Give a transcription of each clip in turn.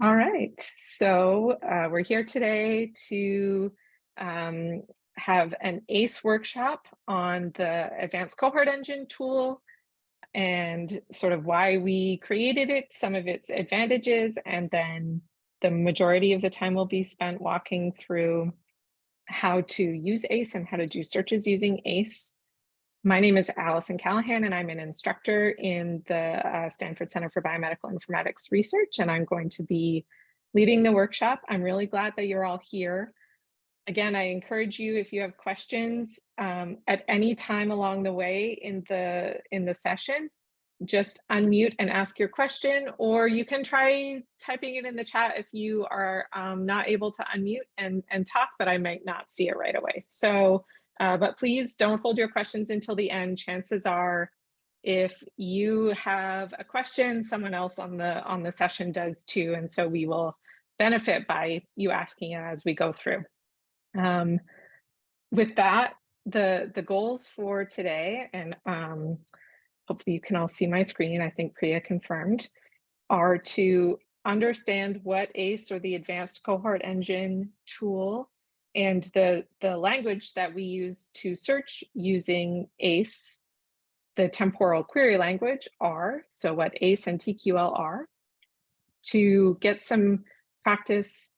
All right, so we're here today to um, have an ACE workshop on the Advanced Cohort Engine tool and sort of why we created it, some of its advantages, and then the majority of the time will be spent walking through how to use ACE and how to do searches using ACE. My name is Allison Callahan, and I'm an instructor in the Stanford Center for Biomedical Informatics Research, and I'm going to be leading the workshop. I'm really glad that you're all here. Again, I encourage you, if you have questions at any time along the way in the session, just unmute and ask your question, or you can try typing it in the chat if you are not able to unmute and talk, but I might not see it right away. So. But please don't hold your questions until the end. Chances are, if you have a question, someone else on the session does too, and so we will benefit by you asking it as we go through. With that, the goals for today, and hopefully you can all see my screen, I think Priya confirmed, are to understand what ACE, or the Advanced Cohort Engine tool, and the language that we use to search using ACE, the temporal query language, R, so what ACE and TQL are, to get some practice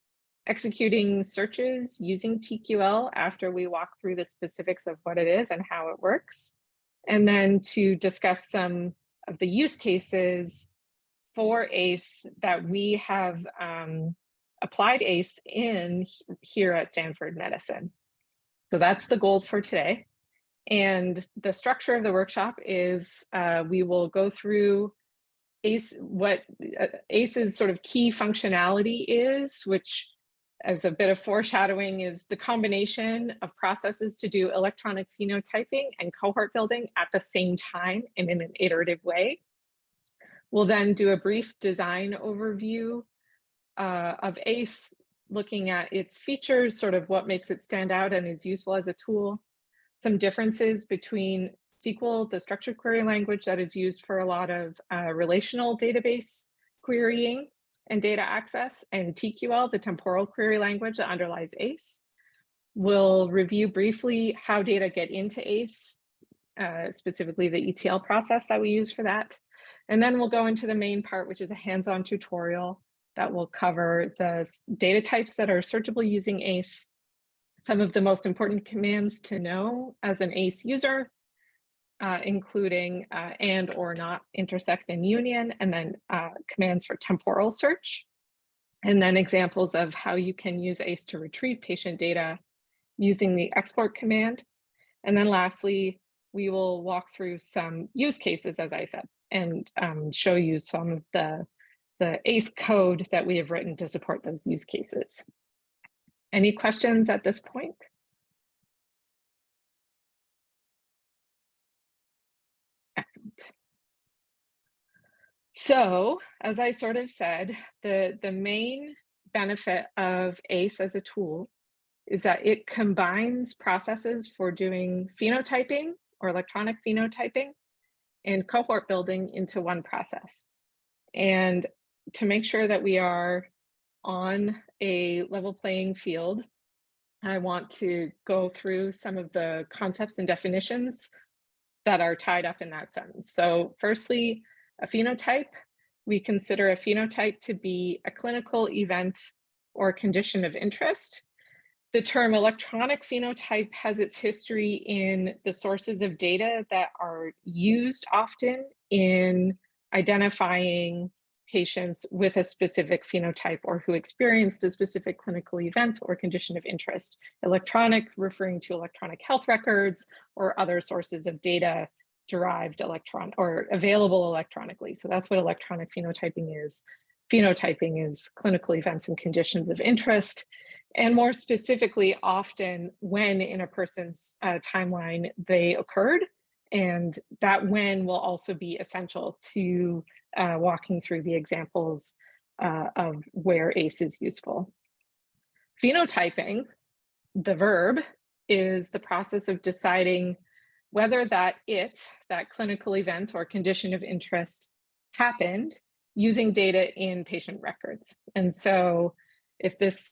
executing searches using TQL after we walk through the specifics of what it is and how it works, and then to discuss some of the use cases for ACE that we have applied ACE in here at Stanford Medicine. So that's the goals for today. And the structure of the workshop is we will go through ACE, what ACE's sort of key functionality is, which, as a bit of foreshadowing, is the combination of processes to do electronic phenotyping and cohort building at the same time and in an iterative way. We'll then do a brief design overview of ACE, looking at its features, sort of what makes it stand out and is useful as a tool, some differences between SQL, the structured query language that is used for a lot of relational database querying and data access, and TQL, the temporal query language that underlies ACE. We'll review briefly how data get into ACE, specifically the ETL process that we use for that. And then we'll go into the main part, which is a hands-on tutorial that will cover the data types that are searchable using ACE, some of the most important commands to know as an ACE user, including and or not, intersect, and union, and then commands for temporal search, and then examples of how you can use ACE to retrieve patient data using the export command. And then lastly, we will walk through some use cases, as I said, and show you some of the ACE code that we have written to support those use cases. Any questions at this point? Excellent. So, as I sort of said, the main benefit of ACE as a tool is that it combines processes for doing phenotyping or electronic phenotyping and cohort building into one process. And to make sure that we are on a level playing field, I want to go through some of the concepts and definitions that are tied up in that sentence. So firstly, a phenotype. We consider a phenotype to be a clinical event or condition of interest. The term electronic phenotype has its history in the sources of data that are used often in identifying patients with a specific phenotype or who experienced a specific clinical event or condition of interest. Electronic referring to electronic health records or other sources of data derived or available electronically. So that's what electronic phenotyping is. Phenotyping is clinical events and conditions of interest, and more specifically, often when in a person's timeline they occurred, and that when will also be essential to walking through the examples of where ACE is useful. Phenotyping, the verb, is the process of deciding whether that clinical event or condition of interest happened using data in patient records. And so if this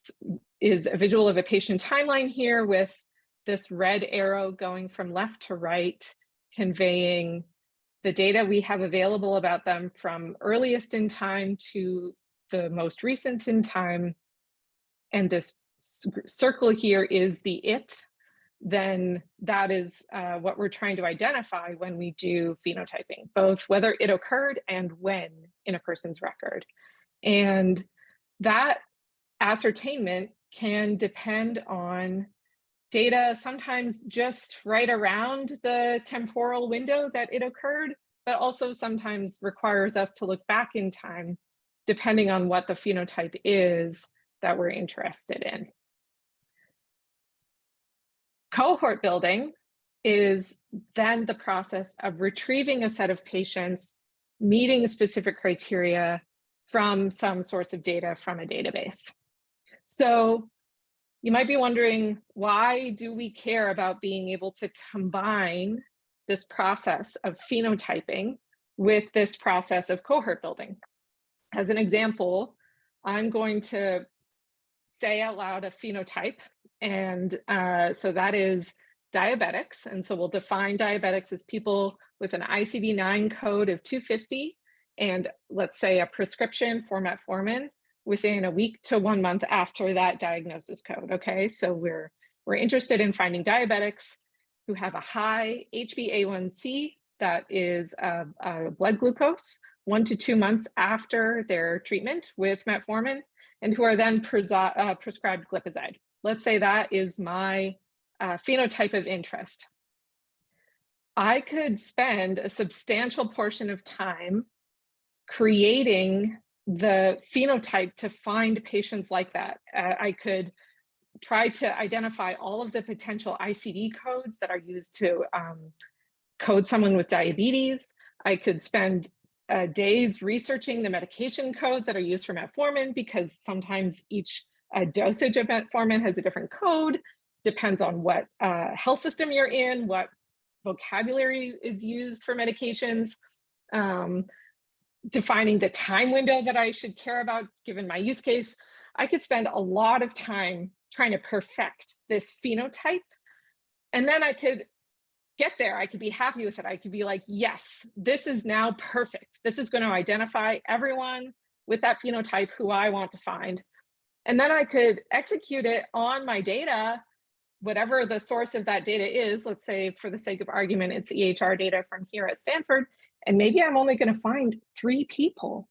is a visual of a patient timeline here with this red arrow going from left to right, conveying the data we have available about them from earliest in time to the most recent in time, and this circle here is the it, then that is what we're trying to identify when we do phenotyping, both whether it occurred and when in a person's record. And that ascertainment can depend on data sometimes just right around the temporal window that it occurred, but also sometimes requires us to look back in time, depending on what the phenotype is that we're interested in. Cohort building is then the process of retrieving a set of patients meeting specific criteria from some source of data from a database. So you might be wondering, why do we care about being able to combine this process of phenotyping with this process of cohort building? As an example, I'm going to say out loud a phenotype, and so that is diabetics. And so we'll define diabetics as people with an ICD-9 code of 250 and let's say a prescription for metformin within a week to 1 month after that diagnosis code. Okay, so we're interested in finding diabetics who have a high HbA1c, that is a blood glucose, 1 to 2 months after their treatment with metformin, and who are then prescribed glipizide. Let's say that is my phenotype of interest. I could spend a substantial portion of time creating the phenotype to find patients like that. I could try to identify all of the potential ICD codes that are used to code someone with diabetes. I could spend days researching the medication codes that are used for metformin, because sometimes each dosage of metformin has a different code, depends on what health system you're in, what vocabulary is used for medications, defining the time window that I should care about given my use case. I could spend a lot of time trying to perfect this phenotype, and then I could get there. I could be happy with it. I could be like, yes, this is now perfect. This is going to identify everyone with that phenotype who I want to find. And then I could execute it on my data, whatever the source of that data is. Let's say, for the sake of argument, it's EHR data from here at Stanford, and maybe I'm only going to find 3 people.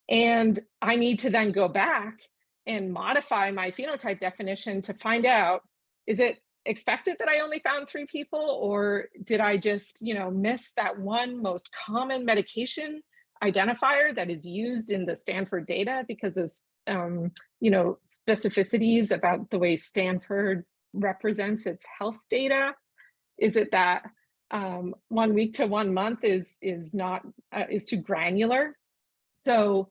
And I need to then go back and modify my phenotype definition to find out, is it expected that I only found 3 people, or did I just, miss that one most common medication identifier that is used in the Stanford data because of, specificities about the way Stanford represents its health data? Is it that 1 week to 1 month is too granular? So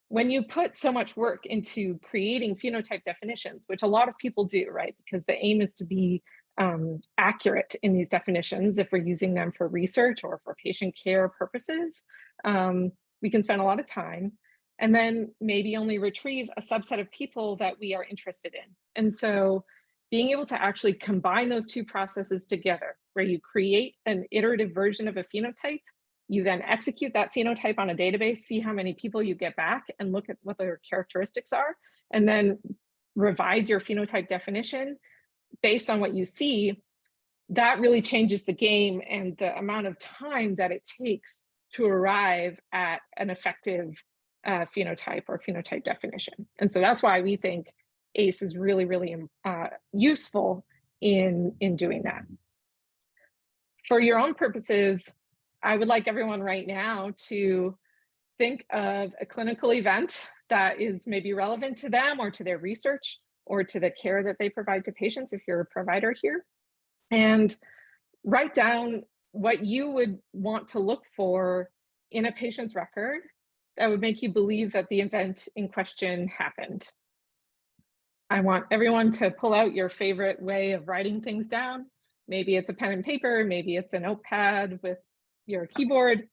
when you put so much work into creating phenotype definitions, which a lot of people do, right? Because the aim is to be accurate in these definitions if we're using them for research or for patient care purposes, we can spend a lot of time and then maybe only retrieve a subset of people that we are interested in. And so being able to actually combine those two processes together, where you create an iterative version of a phenotype, you then execute that phenotype on a database, see how many people you get back and look at what their characteristics are, and then revise your phenotype definition based on what you see, that really changes the game and the amount of time that it takes to arrive at an effective phenotype or phenotype definition. And so that's why we think ACE is really, really useful in doing that. For your own purposes, I would like everyone right now to think of a clinical event that is maybe relevant to them or to their research or to the care that they provide to patients if you're a provider here, and write down what you would want to look for in a patient's record that would make you believe that the event in question happened. I want everyone to pull out your favorite way of writing things down. Maybe it's a pen and paper, maybe it's a notepad with your keyboard.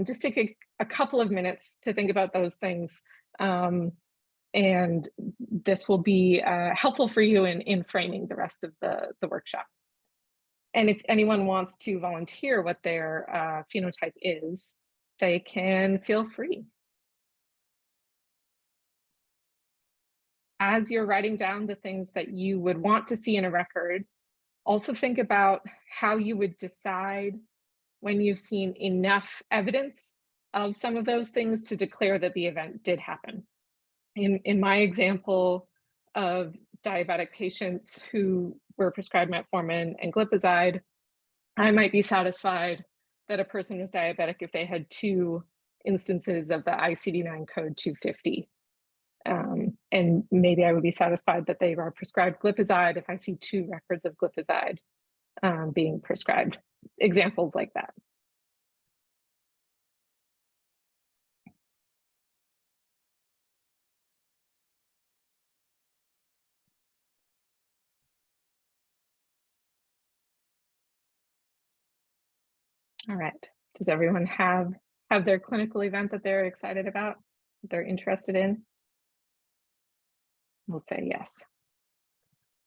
Just take a couple of minutes to think about those things. And this will be helpful for you in framing the rest of the workshop. And if anyone wants to volunteer what their phenotype is, they can feel free. As you're writing down the things that you would want to see in a record, also think about how you would decide when you've seen enough evidence of some of those things to declare that the event did happen. In my example of diabetic patients who were prescribed metformin and glipizide, I might be satisfied that a person was diabetic if they had 2 instances of the ICD-9 code 250. And maybe I would be satisfied that they are prescribed glipizide if I see 2 records of glipizide being prescribed. Examples like that. All right. Does everyone have their clinical event that they're excited about, that they're interested in? We'll say yes.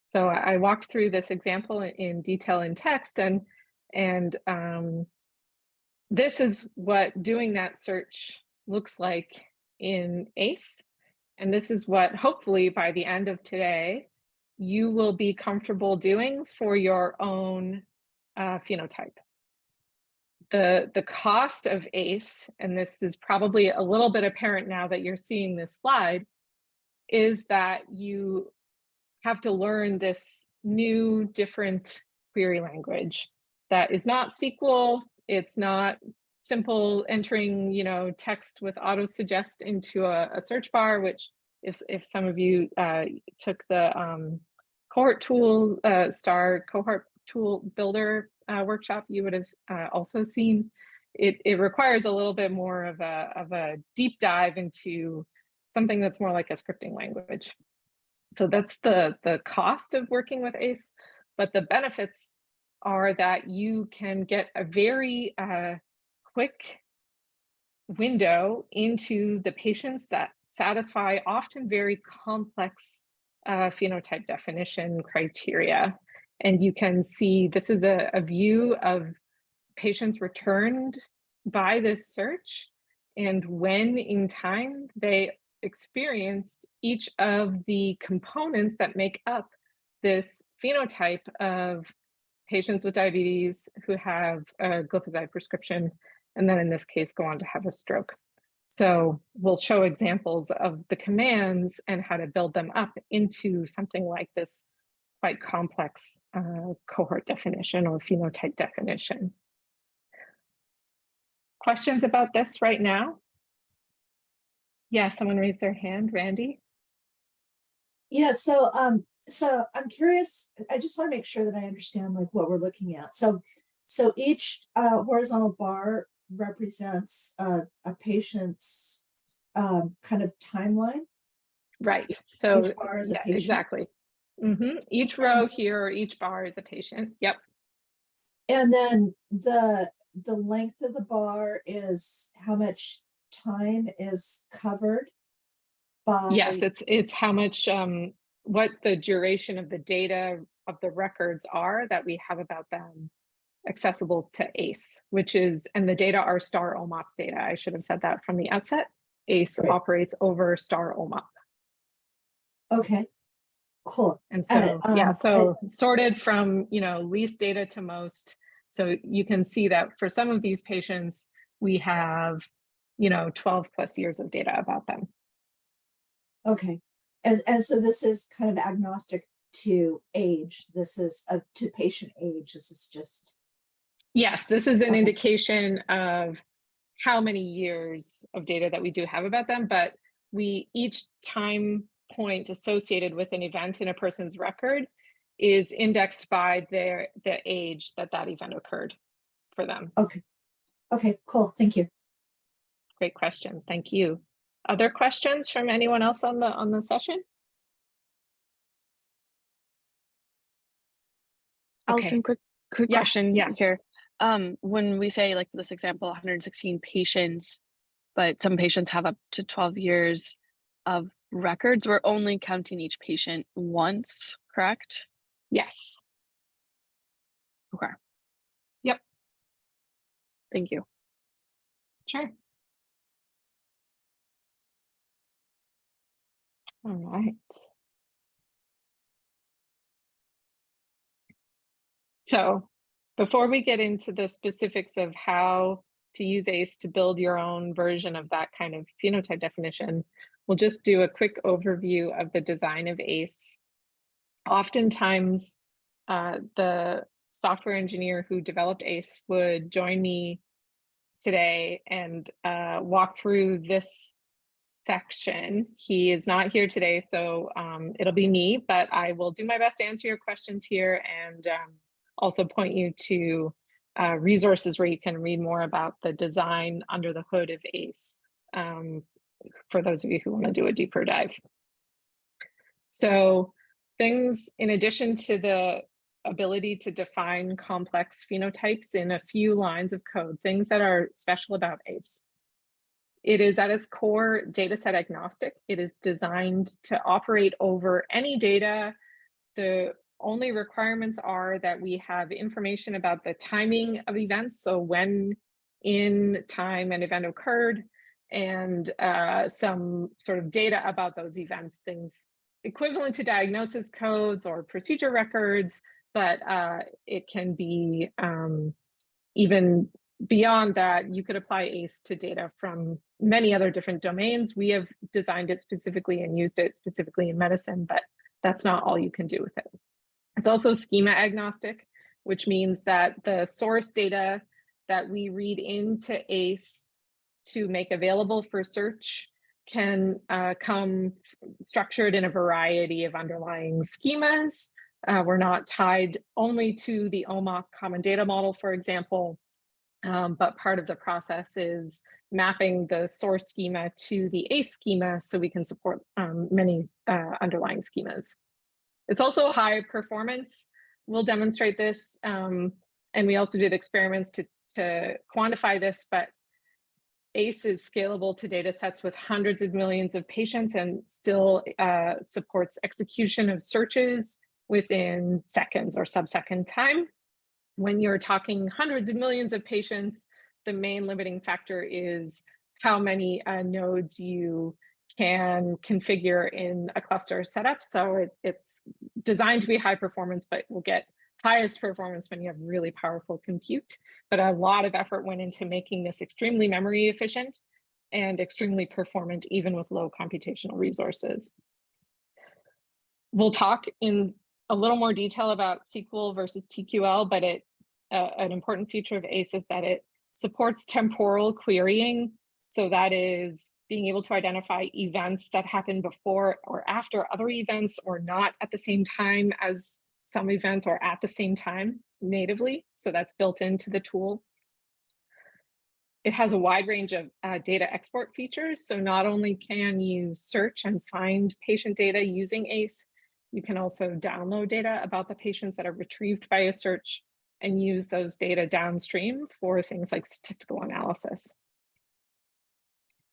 So I walked through this example in detail in text, and this is what doing that search looks like in ACE. And this is what hopefully by the end of today, you will be comfortable doing for your own phenotype. The cost of ACE, and this is probably a little bit apparent now that you're seeing this slide, is that you have to learn this new, different query language that is not SQL. It's not simple entering, text with auto-suggest into a search bar, which if some of you took the cohort tool, STARR cohort tool builder workshop, you would have also seen. It requires a little bit more of a deep dive into something that's more like a scripting language. So that's the cost of working with ACE, but the benefits are that you can get a very quick window into the patients that satisfy often very complex phenotype definition criteria. And you can see this is a view of patients returned by this search and when in time they experienced each of the components that make up this phenotype of patients with diabetes who have a glipizide prescription, and then in this case go on to have a stroke. So we'll show examples of the commands and how to build them up into something like this quite complex cohort definition or phenotype definition. Questions about this right now? Yeah, someone raised their hand. Randy? Yeah, so I'm curious. I just want to make sure that I understand like what we're looking at. So each horizontal bar represents a patient's kind of timeline. Right. So each bar is a patient. Exactly. Each row here or each bar is a patient. Yep. And then the length of the bar is how much time is covered by. Yes, it's how much what the duration of the data of the records are that we have about them accessible to ACE, which is, and the data are STARR OMOP data. I should have said that from the outset. ACE operates over STARR OMOP. Okay, cool. And so sorted from least data to most. So you can see that for some of these patients, we have 12 plus years of data about them. Okay, and so this is kind of agnostic to age. This is to patient age. This is just. Yes, this is an indication of how many years of data that we do have about them, but each time point associated with an event in a person's record is indexed by the age that event occurred for them. Okay, cool. Thank you. Great questions. Thank you. Other questions from anyone else on the session? Allison, quick question here. When we say like this example, 116 patients, but some patients have up to 12 years of records. We're only counting each patient once, correct? Yes. Okay, Yep. thank you. Sure. All right. So before we get into the specifics of how to use ACE to build your own version of that kind of phenotype definition, we'll just do a quick overview of the design of ACE. Oftentimes, the software engineer who developed ACE would join me today and walk through this section. He is not here today, so it'll be me, but I will do my best to answer your questions here and also point you to resources where you can read more about the design under the hood of ACE for those of you who want to do a deeper dive. So things, in addition to the ability to define complex phenotypes in a few lines of code, things that are special about ACE. It is at its core dataset agnostic. It is designed to operate over any data. The only requirements are that we have information about the timing of events, so when in time an event occurred, and some sort of data about those events, things equivalent to diagnosis codes or procedure records, but it can be even beyond that. You could apply ACE to data from many other different domains. We have designed it specifically and used it specifically in medicine, but that's not all you can do with it. It's also schema agnostic, which means that the source data that we read into ACE to make available for search can come structured in a variety of underlying schemas. We're not tied only to the OMOP common data model, for example, but part of the process is mapping the source schema to the ACE schema so we can support many underlying schemas. It's also high performance. We'll demonstrate this, and we also did experiments to quantify this, but ACE is scalable to data sets with hundreds of millions of patients and still supports execution of searches within seconds or sub-second time. When you're talking hundreds of millions of patients, the main limiting factor is how many nodes you can configure in a cluster setup. So it's designed to be high performance, but will get highest performance when you have really powerful compute. But a lot of effort went into making this extremely memory efficient and extremely performant, even with low computational resources. We'll talk in a little more detail about SQL versus TQL, but an important feature of ACE is that it supports temporal querying. So that is being able to identify events that happen before or after other events, or not at the same time as some event, or at the same time natively. So that's built into the tool. It has a wide range of data export features. So not only can you search and find patient data using ACE, you can also download data about the patients that are retrieved by a search and use those data downstream for things like statistical analysis.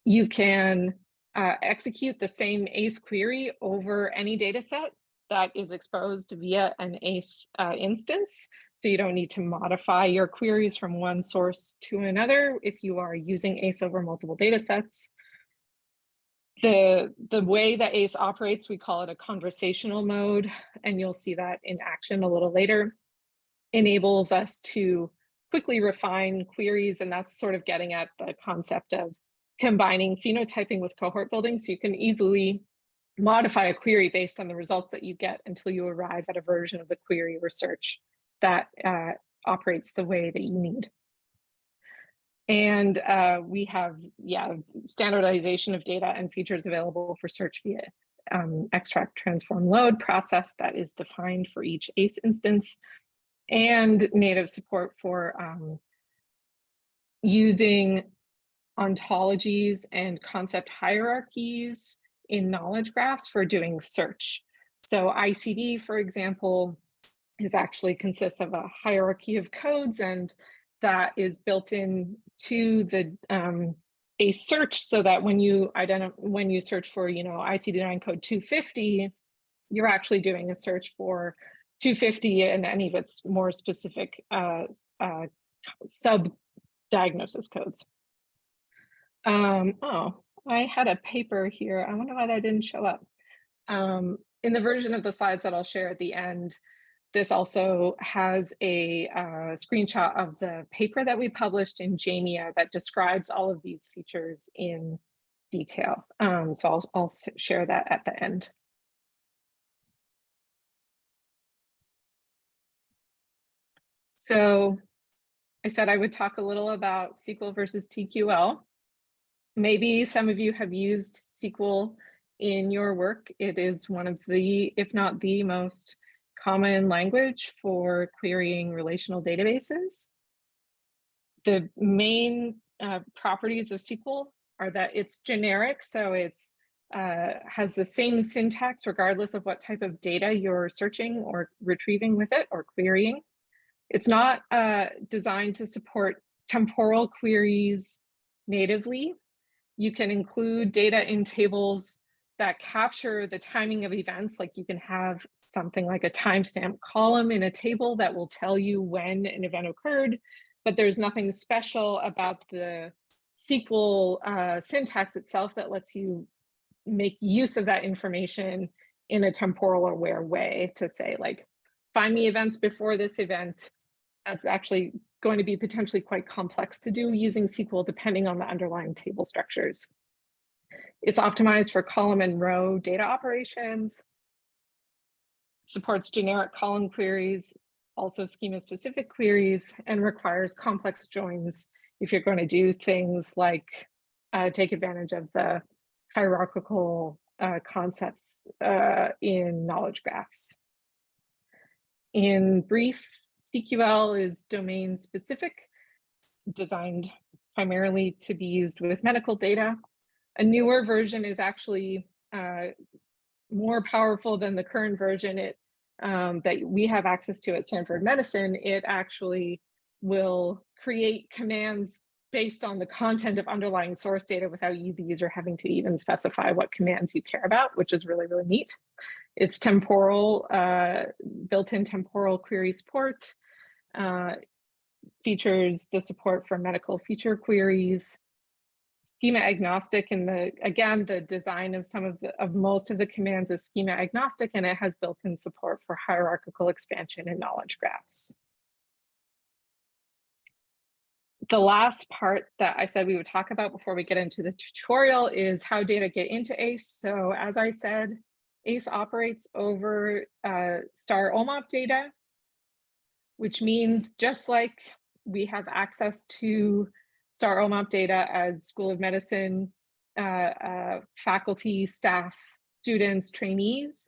You can execute the same ACE query over any data set that is exposed via an ACE instance. So you don't need to modify your queries from one source to another if you are using ACE over multiple data sets. The way that ACE operates, we call it a conversational mode, and you'll see that in action a little later, enables us to quickly refine queries, and that's sort of getting at the concept of combining phenotyping with cohort building. So you can easily modify a query based on the results that you get until you arrive at a version of the query or search that operates the way that you need. And we have, standardization of data and features available for search via extract, transform, load process that is defined for each ACE instance, and native support for using ontologies and concept hierarchies in knowledge graphs for doing search. So ICD, for example, consists of a hierarchy of codes, and that is built in to the a search so that when you search for, ICD-9 code 250, you're actually doing a search for 250 and any of its more specific sub-diagnosis codes. Oh, I had a paper here. I wonder why that didn't show up. In the version of the slides that I'll share at the end, this also has a screenshot of the paper that we published in JAMIA that describes all of these features in detail. So I'll share that at the end. So I said I would talk a little about SQL versus TQL. Maybe some of you have used SQL in your work. It is one of the, if not the most common language for querying relational databases. The main properties of SQL are that it's generic, so it's has the same syntax regardless of what type of data you're searching or retrieving with it or querying. It's not designed to support temporal queries natively. You can include data in tables that capture the timing of events, like you can have something like a timestamp column in a table that will tell you when an event occurred, but there's nothing special about the SQL syntax itself that lets you make use of that information in a temporal aware way to say, like, find me events before this event. That's actually going to be potentially quite complex to do using SQL depending on the underlying table structures. It's optimized for column and row data operations, supports generic column queries, also schema-specific queries, and requires complex joins if you're going to do things like take advantage of the hierarchical concepts in knowledge graphs. In brief, TQL is domain specific, designed primarily to be used with medical data. A newer version is actually more powerful than the current version that we have access to at Stanford Medicine. It actually will create commands based on the content of underlying source data without you, the user, having to even specify what commands you care about, which is really, really neat. It's temporal, built-in temporal query support, features the support for medical feature queries, schema agnostic, and the design of most of the commands is schema agnostic, and it has built-in support for hierarchical expansion and knowledge graphs. The last part that I said we would talk about before we get into the tutorial is how data get into ACE. So as I said, ACE operates over STARR OMOP data, which means just like we have access to STARR OMOP data as School of Medicine faculty, staff, students, trainees,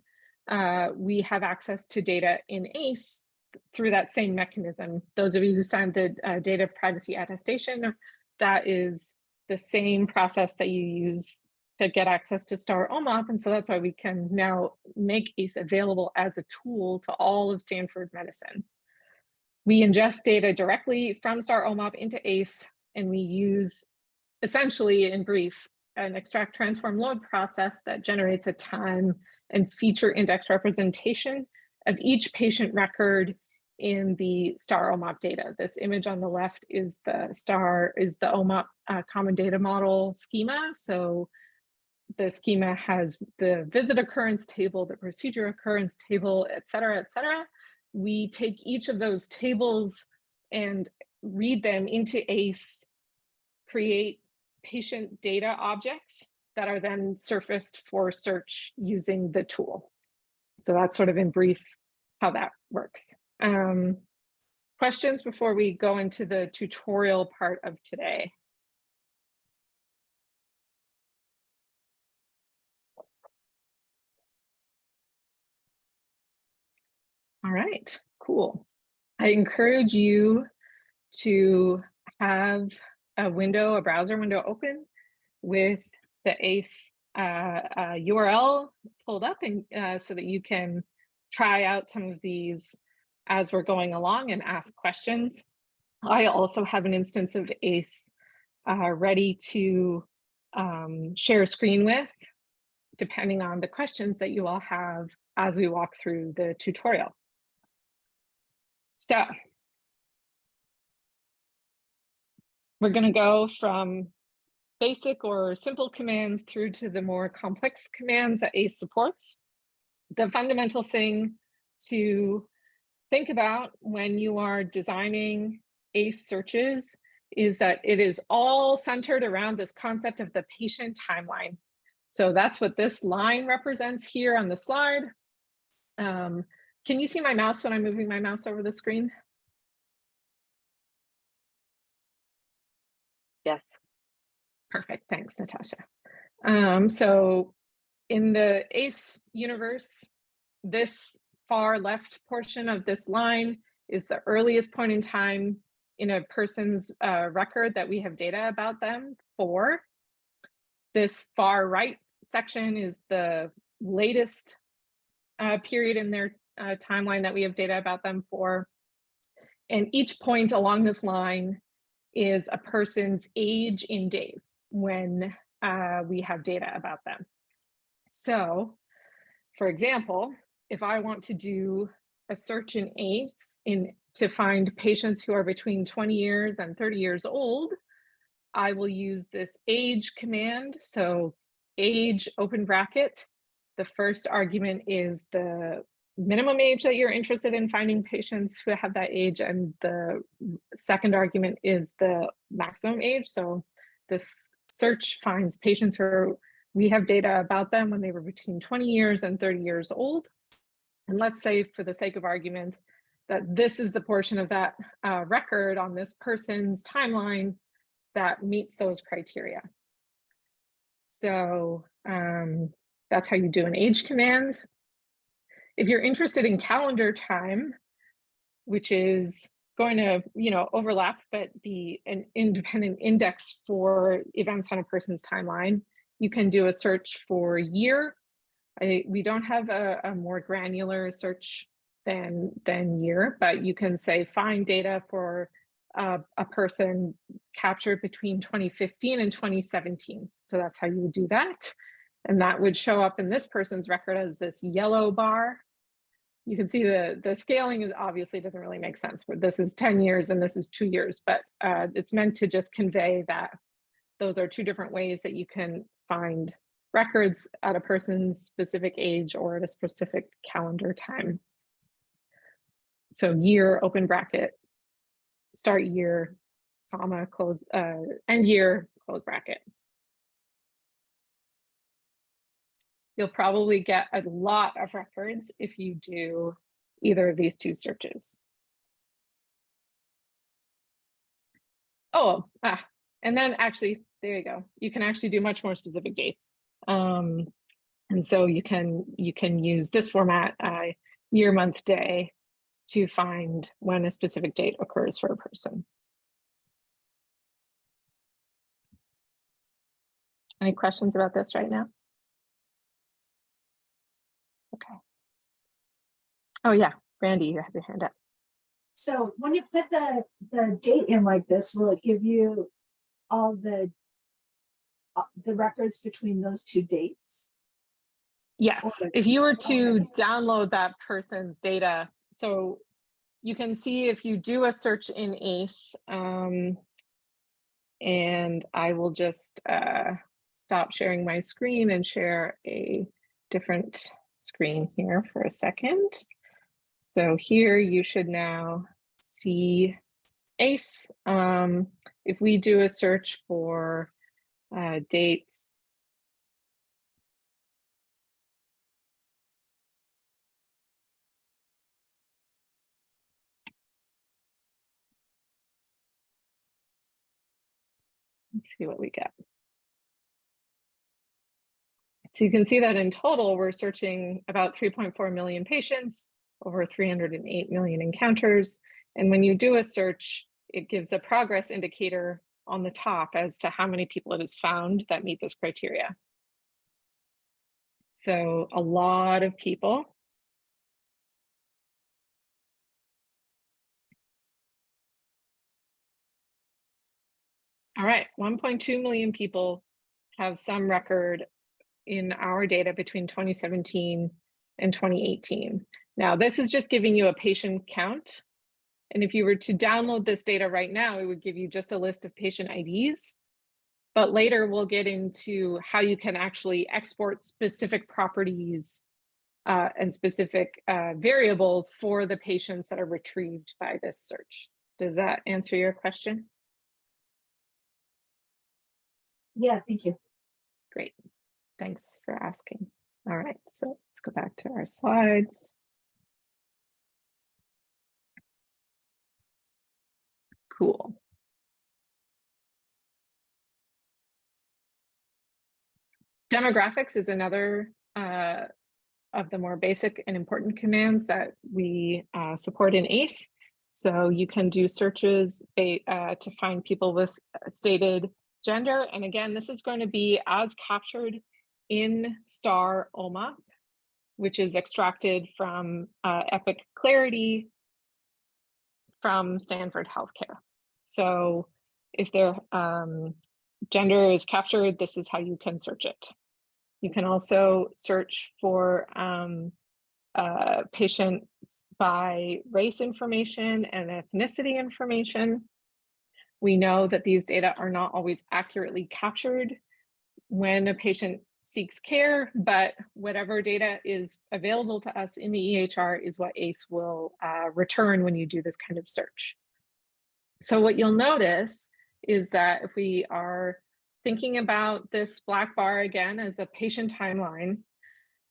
we have access to data in ACE through that same mechanism. Those of you who signed the data privacy attestation, that is the same process that you use to get access to STARR OMOP, and so that's why we can now make ACE available as a tool to all of Stanford Medicine. We ingest data directly from STARR OMOP into ACE, and we use, essentially in brief, an extract, transform, load process that generates a time and feature index representation of each patient record in the STARR OMOP data. This image on the left is the OMOP common data model schema. So the schema has the visit occurrence table, the procedure occurrence table, et cetera, et cetera. We take each of those tables and read them into ACE, create patient data objects that are then surfaced for search using the tool. So that's sort of in brief how that works. Questions before we go into the tutorial part of today? All right, cool. I encourage you to have a browser window open with the ACE URL pulled up, and so that you can try out some of these as we're going along and ask questions. I also have an instance of ACE ready to share a screen with, depending on the questions that you all have as we walk through the tutorial. So we're going to go from basic or simple commands through to the more complex commands that ACE supports. The fundamental thing to think about when you are designing ACE searches is that it is all centered around this concept of the patient timeline. So that's what this line represents here on the slide. Can you see my mouse when I'm moving my mouse over the screen? Yes. Perfect. Thanks, Natasha. So in the ACE universe, this far left portion of this line is the earliest point in time in a person's record that we have data about them for. This far right section is the latest period in their timeline that we have data about them for. And each point along this line is a person's age in days when we have data about them. So, for example, if I want to do a search in ACE to find patients who are between 20 years and 30 years old, I will use this age command. So age, open bracket. The first argument is the minimum age that you're interested in finding patients who have that age, and the second argument is the maximum age. So this search finds patients who we have data about them when they were between 20 years and 30 years old. And let's say, for the sake of argument, that this is the portion of that record on this person's timeline that meets those criteria. So that's how you do an age command. If you're interested in calendar time, which is going to overlap but be an independent index for events on a person's timeline, you can do a search for year. We don't have a more granular search than year, but you can say find data for a person captured between 2015 and 2017. So that's how you would do that. And that would show up in this person's record as this yellow bar. You can see the scaling is obviously doesn't really make sense, where this is 10 years and this is 2 years, but it's meant to just convey that those are two different ways that you can find records at a person's specific age or at a specific calendar time. So year, open bracket, start year, comma, close, end year, close bracket. You'll probably get a lot of records if you do either of these two searches. Oh, and then actually, there you go. You can actually do much more specific dates. And so you can use this format, year, month, day, to find when a specific date occurs for a person. Any questions about this right now? Okay. Oh yeah, Brandy, you have your hand up. So when you put the date in like this, will it give you all the records between those two dates? Yes, if you were to download that person's data, so you can see if you do a search in ACE, and I will just stop sharing my screen and share a different screen here for a second. So here you should now see ACE. If we do a search for dates, let's see what we get. So you can see that in total, we're searching about 3.4 million patients, over 308 million encounters. And when you do a search, it gives a progress indicator on the top as to how many people it has found that meet this criteria. So a lot of people. All right, 1.2 million people have some record in our data between 2017 and 2018. Now, this is just giving you a patient count. And if you were to download this data right now, it would give you just a list of patient IDs. But later we'll get into how you can actually export specific properties and specific variables for the patients that are retrieved by this search. Does that answer your question? Yeah, thank you. Great. Thanks for asking. All right, so let's go back to our slides. Cool. Demographics is another of the more basic and important commands that we support in ACE. So you can do searches to find people with stated gender. And again, this is going to be as captured in STARR OMAP, which is extracted from Epic Clarity from Stanford Healthcare. So if their gender is captured, this is how you can search it. You can also search for patients by race information and ethnicity information. We know that these data are not always accurately captured when a patient seeks care, but whatever data is available to us in the EHR is what ACE will return when you do this kind of search. So what you'll notice is that if we are thinking about this black bar again as a patient timeline,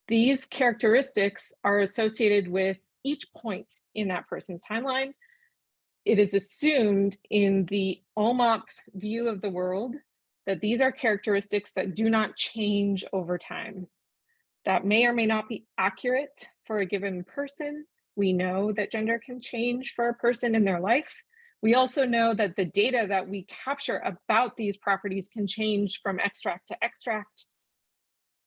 these characteristics are associated with each point in that person's timeline. It is assumed in the OMAP view of the world that these are characteristics that do not change over time. That may or may not be accurate for a given person. We know that gender can change for a person in their life. We also know that the data that we capture about these properties can change from extract to extract.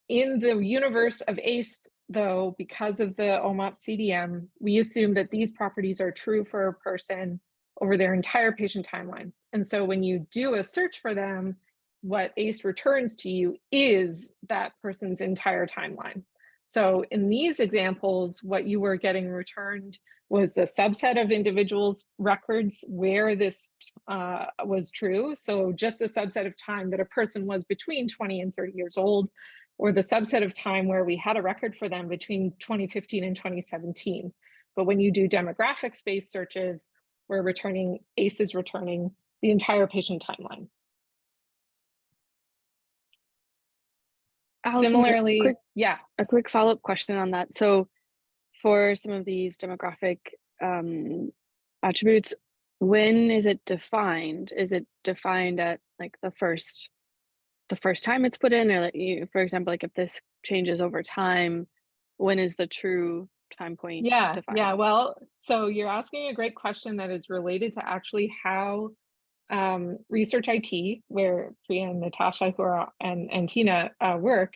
In the universe of ACE, though, because of the OMAP CDM, we assume that these properties are true for a person over their entire patient timeline. And so when you do a search for them, what ACE returns to you is that person's entire timeline. So in these examples, what you were getting returned was the subset of individuals' records where this was true. So just the subset of time that a person was between 20 and 30 years old, or the subset of time where we had a record for them between 2015 and 2017. But when you do demographics-based searches, ACE is returning the entire patient timeline. Allison, Similarly, a quick follow-up question on that. So for some of these demographic attributes, when is it defined? Is it defined at like the first time it's put in, or like, for example, like if this changes over time, when is the true time point defined? Yeah, well, so you're asking a great question that is related to actually how research IT, where Priya and Natasha and Tina work,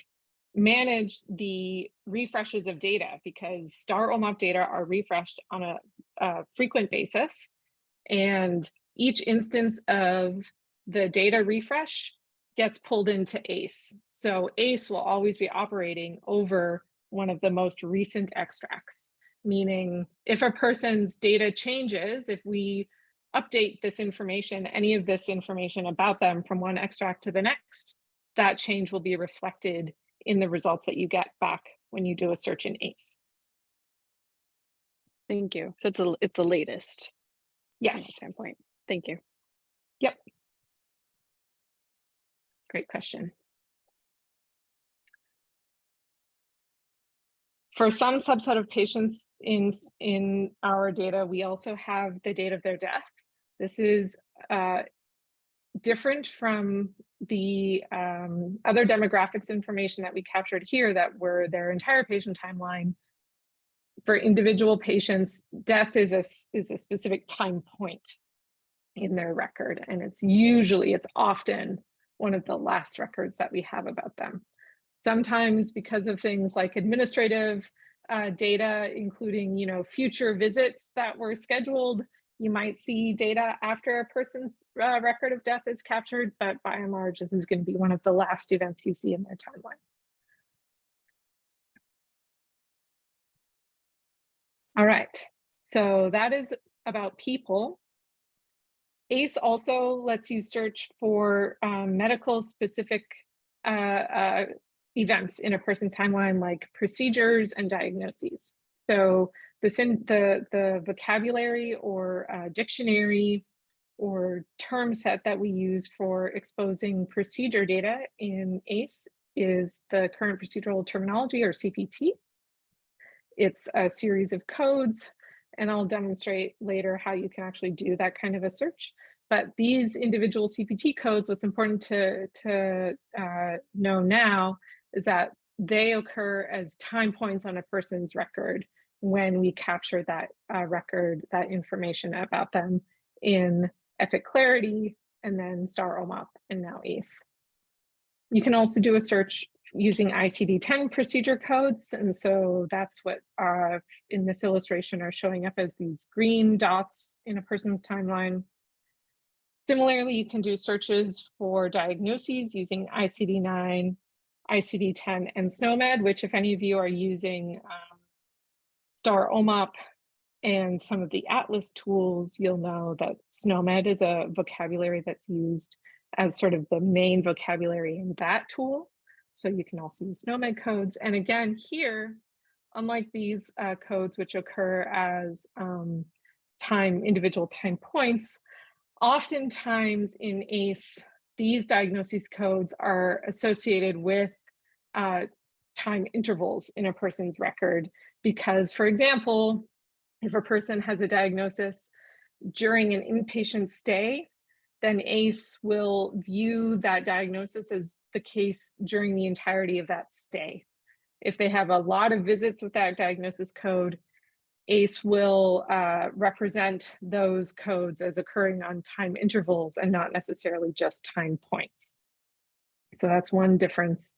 manage the refreshes of data, because STARR OMAP data are refreshed on a frequent basis, and each instance of the data refresh gets pulled into ACE. So ACE will always be operating over one of the most recent extracts, meaning if a person's data changes, if we update this information, any of this information about them from one extract to the next, that change will be reflected in the results that you get back when you do a search in ACE. Thank you. So it's the latest. Yes. Standpoint. Thank you. Yep. Great question. For some subset of patients in our data, we also have the date of their death. This is different from the other demographics information that we captured here that were their entire patient timeline. For individual patients, death is a specific time point in their record, and it's often one of the last records that we have about them. Sometimes because of things like administrative data, including future visits that were scheduled, You might see data after a person's record of death is captured, but by and large, this is going to be one of the last events you see in their timeline. All right, so that is about people. ACE also lets you search for medical specific events in a person's timeline, like procedures and diagnoses. So the vocabulary or dictionary or term set that we use for exposing procedure data in ACE is the current procedural terminology, or CPT. It's a series of codes, and I'll demonstrate later how you can actually do that kind of a search. But these individual CPT codes, what's important to know now is that they occur as time points on a person's record when we capture that record, that information about them in Epic Clarity, and then STARR OMOP, and now ACE. You can also do a search using ICD-10 procedure codes, and so that's what in this illustration are showing up as these green dots in a person's timeline. Similarly, you can do searches for diagnoses using ICD-9, ICD-10, and SNOMED, which if any of you are using STARR OMOP and some of the Atlas tools, you'll know that SNOMED is a vocabulary that's used as sort of the main vocabulary in that tool. So you can also use SNOMED codes. And again, here, unlike these codes, which occur as individual time points, oftentimes in ACE, these diagnosis codes are associated with time intervals in a person's record. Because, for example, if a person has a diagnosis during an inpatient stay, then ACE will view that diagnosis as the case during the entirety of that stay. If they have a lot of visits with that diagnosis code, ACE will represent those codes as occurring on time intervals and not necessarily just time points. So that's one difference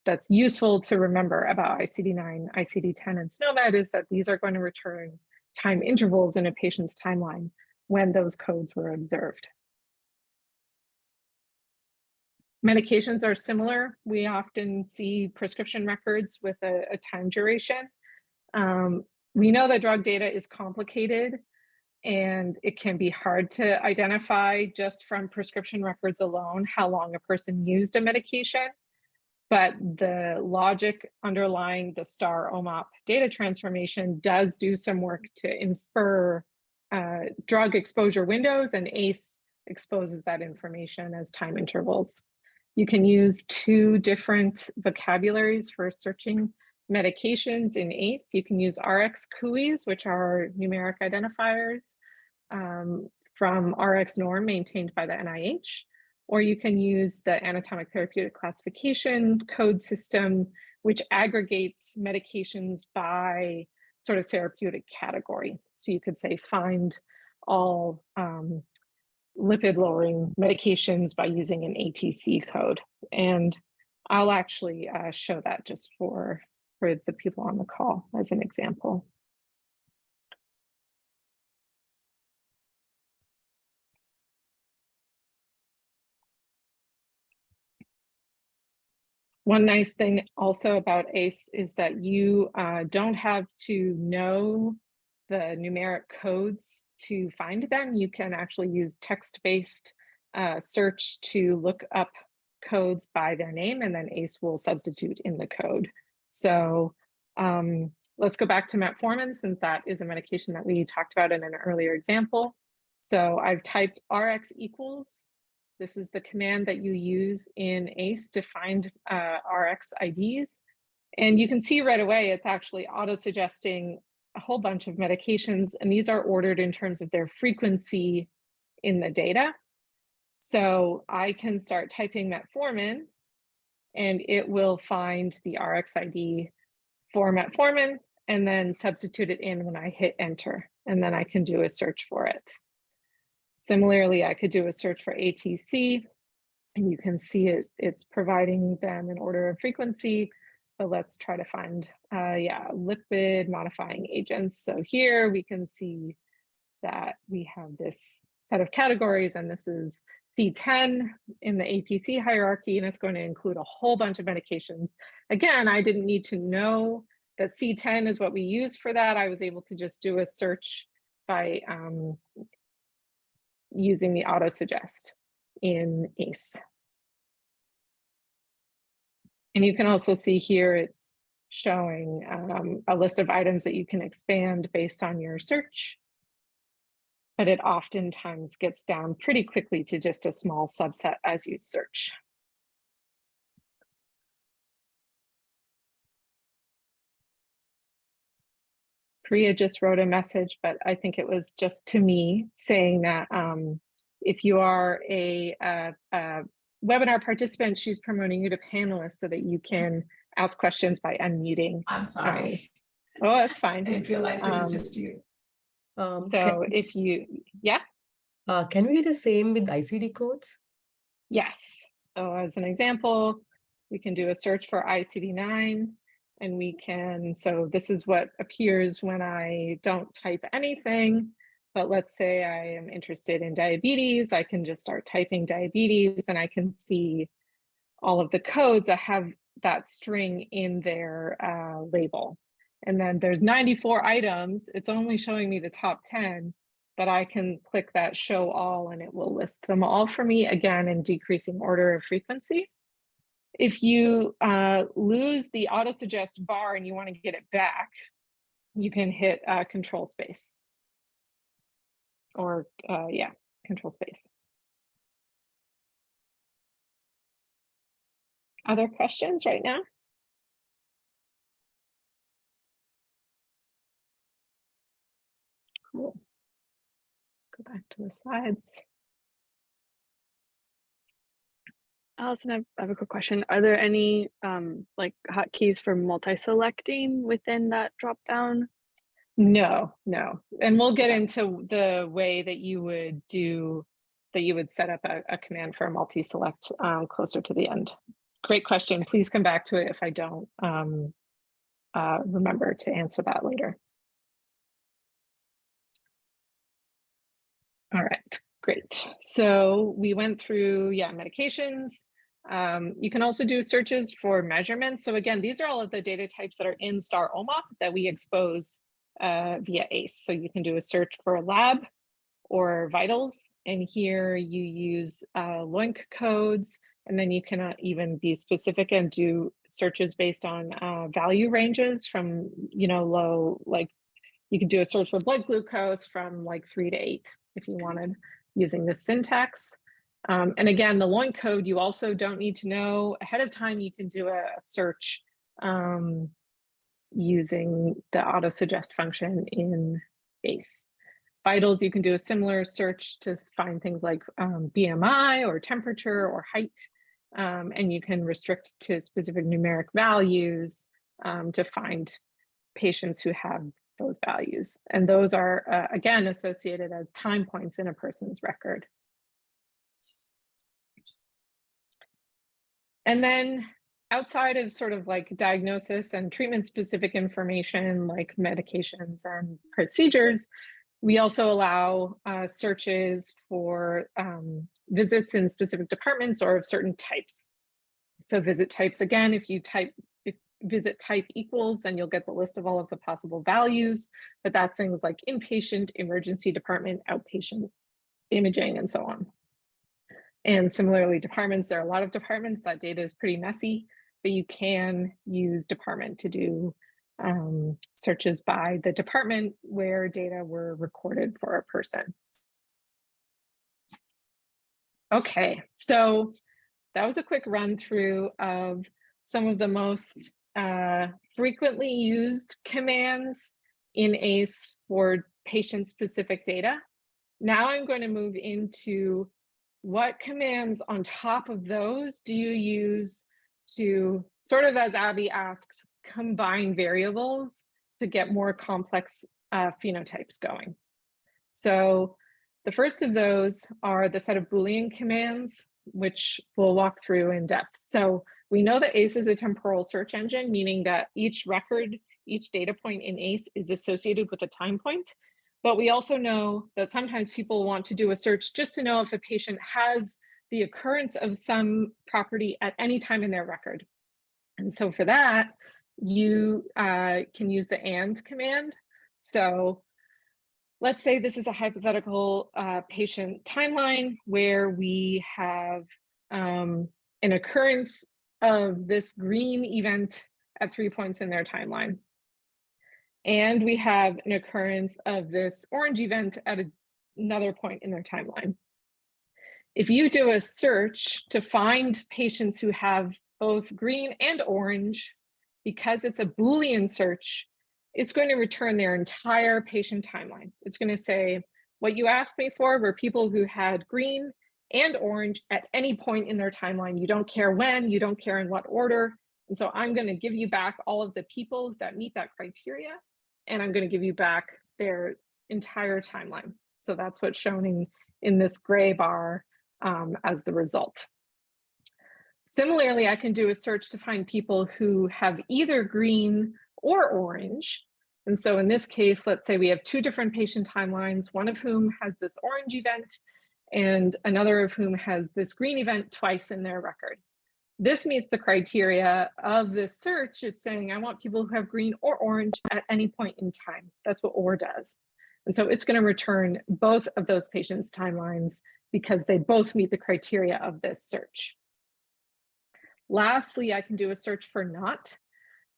that's useful to remember about ICD-9, ICD-10, and SNOMED, is that these are going to return time intervals in a patient's timeline when those codes were observed. Medications are similar. We often see prescription records with a time duration. We know that drug data is complicated and it can be hard to identify just from prescription records alone how long a person used a medication. But the logic underlying the STARR OMOP data transformation does do some work to infer drug exposure windows, and ACE exposes that information as time intervals. You can use two different vocabularies for searching medications in ACE. You can use RX CUIs, which are numeric identifiers from RX norm maintained by the NIH, or you can use the anatomic therapeutic classification code system, which aggregates medications by sort of therapeutic category. So you could say find all lipid lowering medications by using an ATC code. And I'll actually show that just for the people on the call as an example. One nice thing also about ACE is that you don't have to know the numeric codes to find them. You can actually use text-based search to look up codes by their name, and then ACE will substitute in the code. So let's go back to metformin, since that is a medication that we talked about in an earlier example. So I've typed RX equals. This is the command that you use in ACE to find RX IDs. And you can see right away, it's actually auto-suggesting a whole bunch of medications, and these are ordered in terms of their frequency in the data. So I can start typing metformin, and it will find the RX ID for metformin and then substitute it in when I hit enter, and then I can do a search for it. Similarly, I could do a search for ATC, and you can see it's providing them an order of frequency. But let's try to find, lipid modifying agents. So here we can see that we have this set of categories, and this is C10 in the ATC hierarchy, and it's going to include a whole bunch of medications. Again, I didn't need to know that C10 is what we use for that. I was able to just do a search by using the auto-suggest in ACE. And you can also see here it's showing a list of items that you can expand based on your search, but it oftentimes gets down pretty quickly to just a small subset as you search. Priya just wrote a message, but I think it was just to me saying that if you are a webinar participant, she's promoting you to panelist so that you can ask questions by unmuting. I'm sorry. Oh, that's fine. I didn't realize it was just you. So if you, yeah. Can we do the same with ICD codes? Yes. So as an example, we can do a search for ICD-9 and we can, so this is what appears when I don't type anything, but let's say I am interested in diabetes, I can just start typing diabetes and I can see all of the codes that have that string in their label. And then there's 94 items, it's only showing me the top 10, but I can click that show all and it will list them all for me, again, in decreasing order of frequency. If you lose the auto-suggest bar and you want to get it back, you can hit control space. Or yeah, control space. Other questions right now? Cool. Go back to the slides. Allison, I have a quick question. Are there any like hotkeys for multi-selecting within that dropdown? No, no. And we'll get into the way that you would do, that you would set up a command for a multi-select closer to the end. Great question. Please come back to it if I don't remember to answer that later. All right, great. So we went through, yeah, medications. You can also do searches for measurements. So again, these are all of the data types that are in STARR OMOP that we expose via ACE. So you can do a search for a lab or vitals. And here you use LOINC codes. And then you can even be specific and do searches based on value ranges from, you know, low, like you could do a search for blood glucose from like 3 to 8 if you wanted, using this syntax. And again, the LOINC code, you also don't need to know ahead of time. You can do a search using the auto-suggest function in ACE. Vitals, you can do a similar search to find things like BMI or temperature or height. And you can restrict to specific numeric values to find patients who have those values. And those are, again, associated as time points in a person's record. And then outside of sort of like diagnosis and treatment specific information like medications and procedures, we also allow searches for visits in specific departments or of certain types. So visit types, again, if you type visit type equals, then you'll get the list of all of the possible values, but that's things like inpatient, emergency department, outpatient, imaging, and so on. And similarly, departments, there are a lot of departments, that data is pretty messy, but you can use department to do searches by the department where data were recorded for a person. Okay, so that was a quick run through of some of the most frequently used commands in ACE for patient-specific data. Now I'm going to move into what commands on top of those do you use to, sort of as Abby asked, combine variables to get more complex phenotypes going. So the first of those are the set of Boolean commands, which we'll walk through in depth. So we know that ACE is a temporal search engine, meaning that each record, each data point in ACE is associated with a time point. But we also know that sometimes people want to do a search just to know if a patient has the occurrence of some property at any time in their record. And so for that, you can use the AND command. So let's say this is a hypothetical patient timeline where we have an occurrence of this green event at 3 points in their timeline. And we have an occurrence of this orange event at another point in their timeline. If you do a search to find patients who have both green and orange, because it's a Boolean search, it's going to return their entire patient timeline. It's going to say, what you asked me for were people who had green and orange at any point in their timeline. You don't care when, you don't care in what order. And so I'm going to give you back all of the people that meet that criteria, and I'm going to give you back their entire timeline. So that's what's shown in this gray bar as the result. Similarly, I can do a search to find people who have either green or orange. And so in this case, let's say we have two different patient timelines, one of whom has this orange event and another of whom has this green event twice in their record. This meets the criteria of this search. It's saying, I want people who have green or orange at any point in time. That's what OR does. And so it's going to return both of those patients' timelines because they both meet the criteria of this search. Lastly, I can do a search for not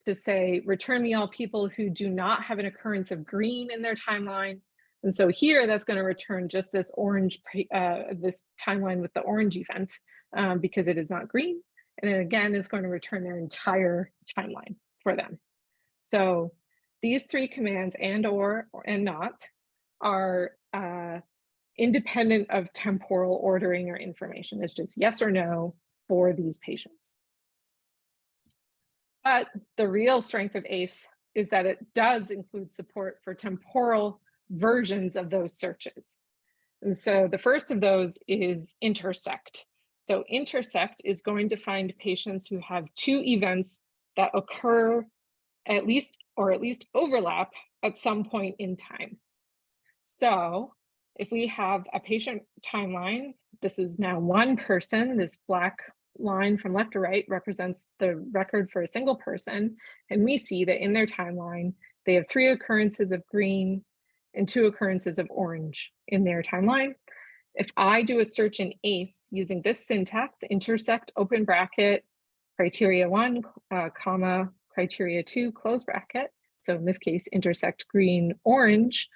to say, return me all people who do not have an occurrence of green in their timeline. And so here, that's going to return just this orange, this timeline with the orange event because it is not green. And it again is going to return their entire timeline for them. So these three commands, and, or, and not, are independent of temporal ordering or information. It's just yes or no for these patients. But the real strength of ACE is that it does include support for temporal versions of those searches. And so the first of those is intersect. So intersect is going to find patients who have two events that occur at least overlap at some point in time. So if we have a patient timeline, this is now one person, this black line from left to right represents the record for a single person. And we see that in their timeline, they have 3 occurrences of green and 2 occurrences of orange in their timeline. If I do a search in ACE using this syntax, intersect, open bracket, criteria 1, comma, criteria 2, close bracket. So in this case, intersect green, orange.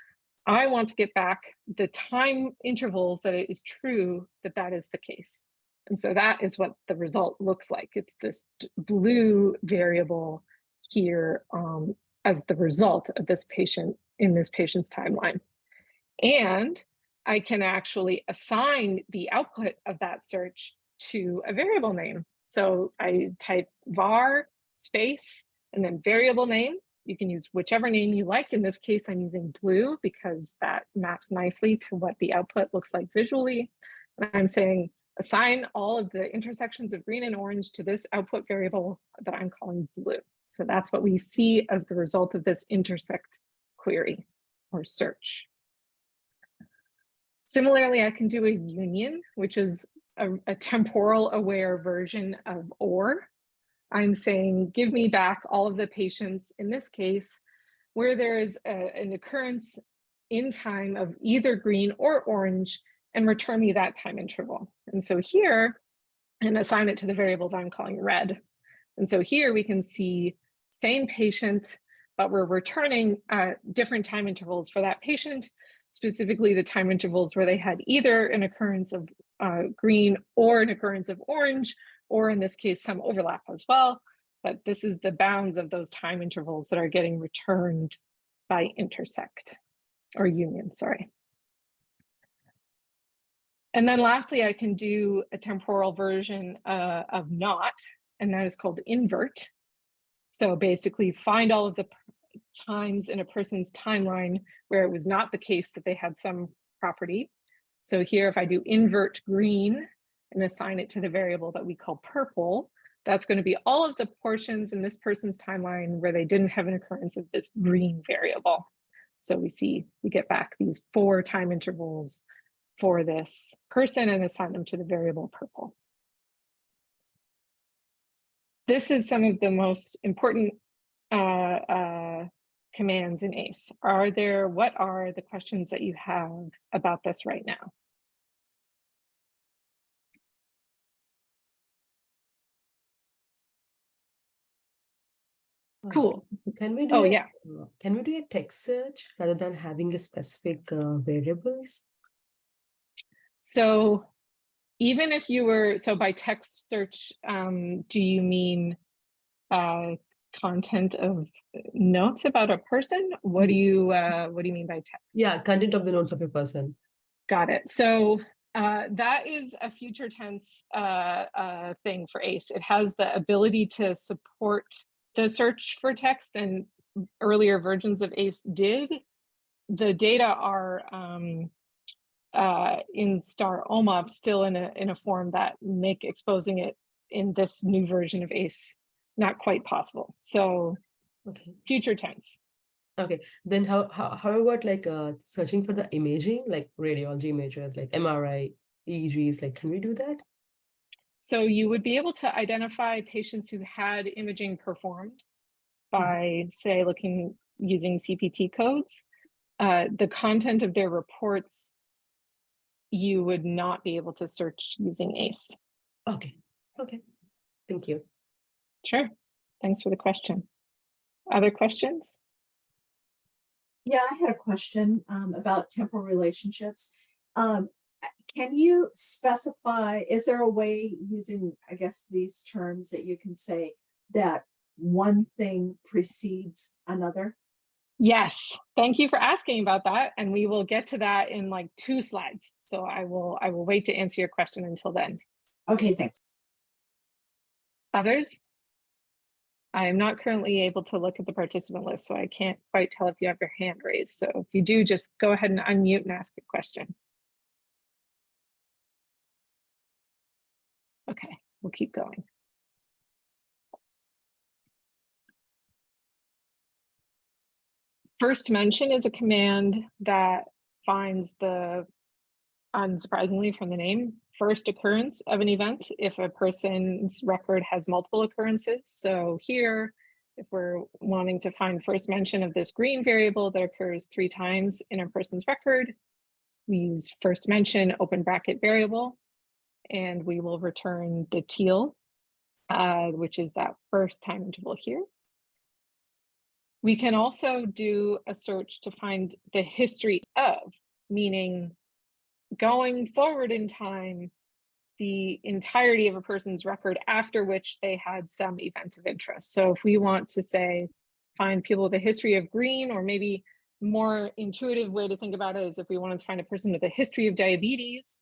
I want to get back the time intervals that it is true that that is the case. And so that is what the result looks like. It's this blue variable here as the result of this patient in this patient's timeline. And I can actually assign the output of that search to a variable name. So I type var space and then variable name. You can use whichever name you like. In this case, I'm using blue because that maps nicely to what the output looks like visually. And I'm saying assign all of the intersections of green and orange to this output variable that I'm calling blue. So that's what we see as the result of this intersect query or search. Similarly, I can do a union, which is a temporal aware version of OR. I'm saying, give me back all of the patients, in this case, where there is an occurrence in time of either green or orange, and return me that time interval. And so here, and assign it to the variable that I'm calling red. And so here we can see same patient, but we're returning different time intervals for that patient, specifically the time intervals where they had either an occurrence of green or an occurrence of orange, or in this case, some overlap as well. But this is the bounds of those time intervals that are getting returned by intersect or union, sorry. And then lastly, I can do a temporal version of not, and that is called invert. So basically find all of the times in a person's timeline where it was not the case that they had some property. So here, if I do invert green and assign it to the variable that we call purple, that's going to be all of the portions in this person's timeline where they didn't have an occurrence of this green variable. So we get back these 4 time intervals for this person and assign them to the variable purple. This is some of the most important commands in ACE. What are the questions that you have about this right now? Cool. Can we do Oh, yeah. Can we do a text search rather than having a specific variables? So even if you were, so by text search, do you mean content of notes about a person? What do you mean by text? Yeah, content of the notes of a person. Got it. So that is a future tense thing for ACE. It has the ability to support the search for text, and earlier versions of ACE did. The data are in STARR OMOP still in a form that make exposing it in this new version of ACE not quite possible. So Okay. future tense. Okay. Then how about like searching for the imaging, like radiology images, like MRI, EEGs, like can we do that? So you would be able to identify patients who had imaging performed by, say, using CPT codes. The content of their reports, you would not be able to search using ACE. Okay. Okay. Thank you. Sure. Thanks for the question. Other questions? Yeah, I had a question about temporal relationships. Can you specify, is there a way using, I guess, these terms that you can say that one thing precedes another? Yes, thank you for asking about that. And we will get to that in like 2 slides. So I will wait to answer your question until then. Okay, thanks. Others? I am not currently able to look at the participant list, so I can't quite tell if you have your hand raised. So if you do, just go ahead and unmute and ask a question. Okay, we'll keep going. First mention is a command that finds the, unsurprisingly from the name, first occurrence of an event if a person's record has multiple occurrences. So here, if we're wanting to find first mention of this green variable that occurs 3 times in a person's record, we use first mention open bracket variable, and we will return the teal, which is that first time interval here. We can also do a search to find the history of, meaning going forward in time, the entirety of a person's record after which they had some event of interest. So if we want to say, find people with a history of green, or maybe more intuitive way to think about it is if we wanted to find a person with a history of diabetes,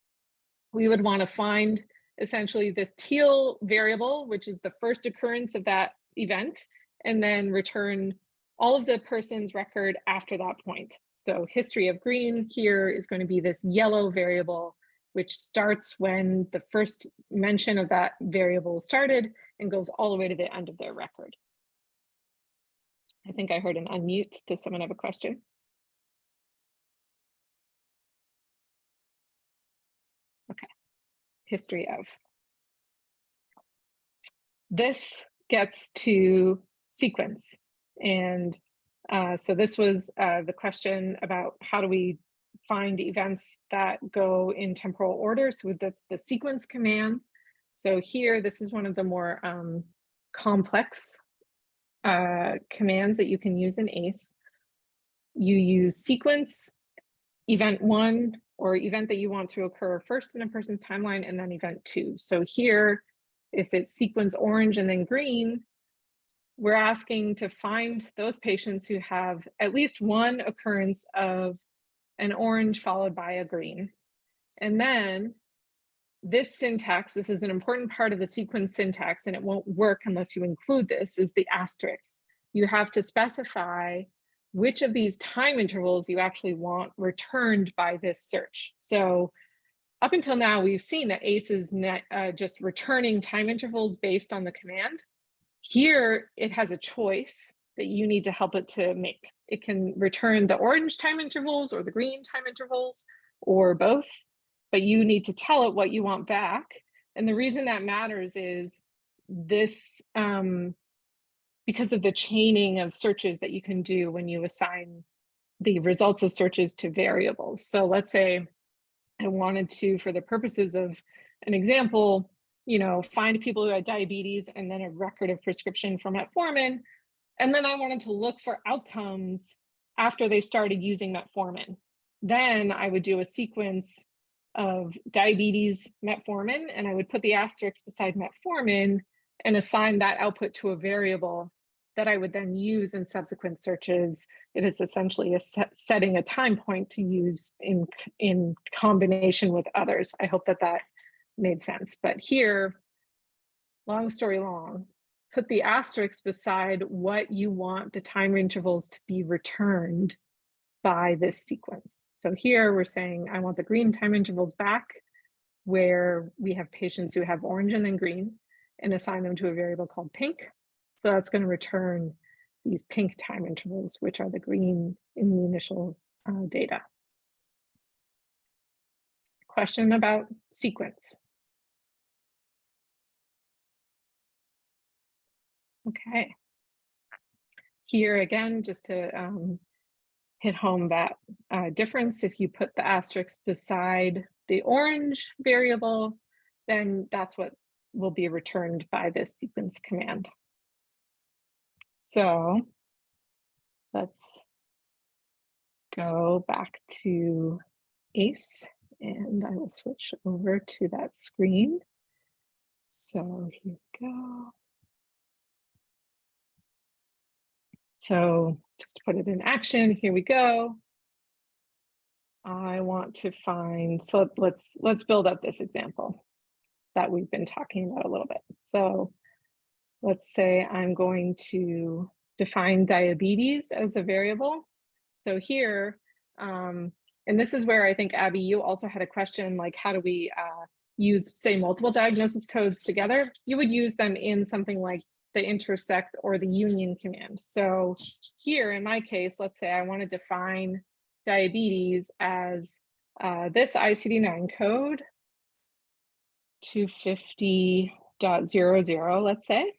we would want to find essentially this teal variable, which is the first occurrence of that event, and then return all of the person's record after that point. So history of green here is going to be this yellow variable, which starts when the first mention of that variable started and goes all the way to the end of their record. I think I heard an unmute. Does someone have a question? Okay, history of. This gets to sequence. And so this was the question about how do we find events that go in temporal order. So that's the sequence command. So here, this is one of the more complex commands that you can use in ACE. You use sequence, event 1, or event that you want to occur first in a person's timeline, and then event 2. So here, if it's sequence orange and then green, we're asking to find those patients who have at least one occurrence of an orange followed by a green. And then this syntax, this is an important part of the sequence syntax, and it won't work unless you include this, is the asterisk. You have to specify which of these time intervals you actually want returned by this search. So up until now, we've seen that ACE is just returning time intervals based on the command. Here, it has a choice that you need to help it to make. It can return the orange time intervals or the green time intervals or both, but you need to tell it what you want back. And the reason that matters is this, because of the chaining of searches that you can do when you assign the results of searches to variables. So let's say I wanted to, for the purposes of an example, find people who had diabetes and then a record of prescription for metformin. And then I wanted to look for outcomes after they started using metformin. Then I would do a sequence of diabetes, metformin, and I would put the asterisk beside metformin and assign that output to a variable that I would then use in subsequent searches. It is essentially setting a time point to use in combination with others. I hope that made sense. But here, long story long, put the asterisk beside what you want the time intervals to be returned by this sequence. So here we're saying, I want the green time intervals back where we have patients who have orange and then green, and assign them to a variable called pink. So that's going to return these pink time intervals, which are the green in the initial data. Question about sequence. Okay. Here again, just to hit home that difference, if you put the asterisk beside the orange variable, then that's what will be returned by this sequence command. So let's go back to ACE, and I will switch over to that screen. So here we go. So just to put it in action, here we go. I want to find, so let's build up this example that we've been talking about a little bit. So let's say I'm going to define diabetes as a variable. So here, and this is where I think, Abby, you also had a question, like how do we use, say, multiple diagnosis codes together? You would use them in something like the intersect or the union command. So here in my case, let's say I want to define diabetes as this ICD-9 code 250.00, let's say,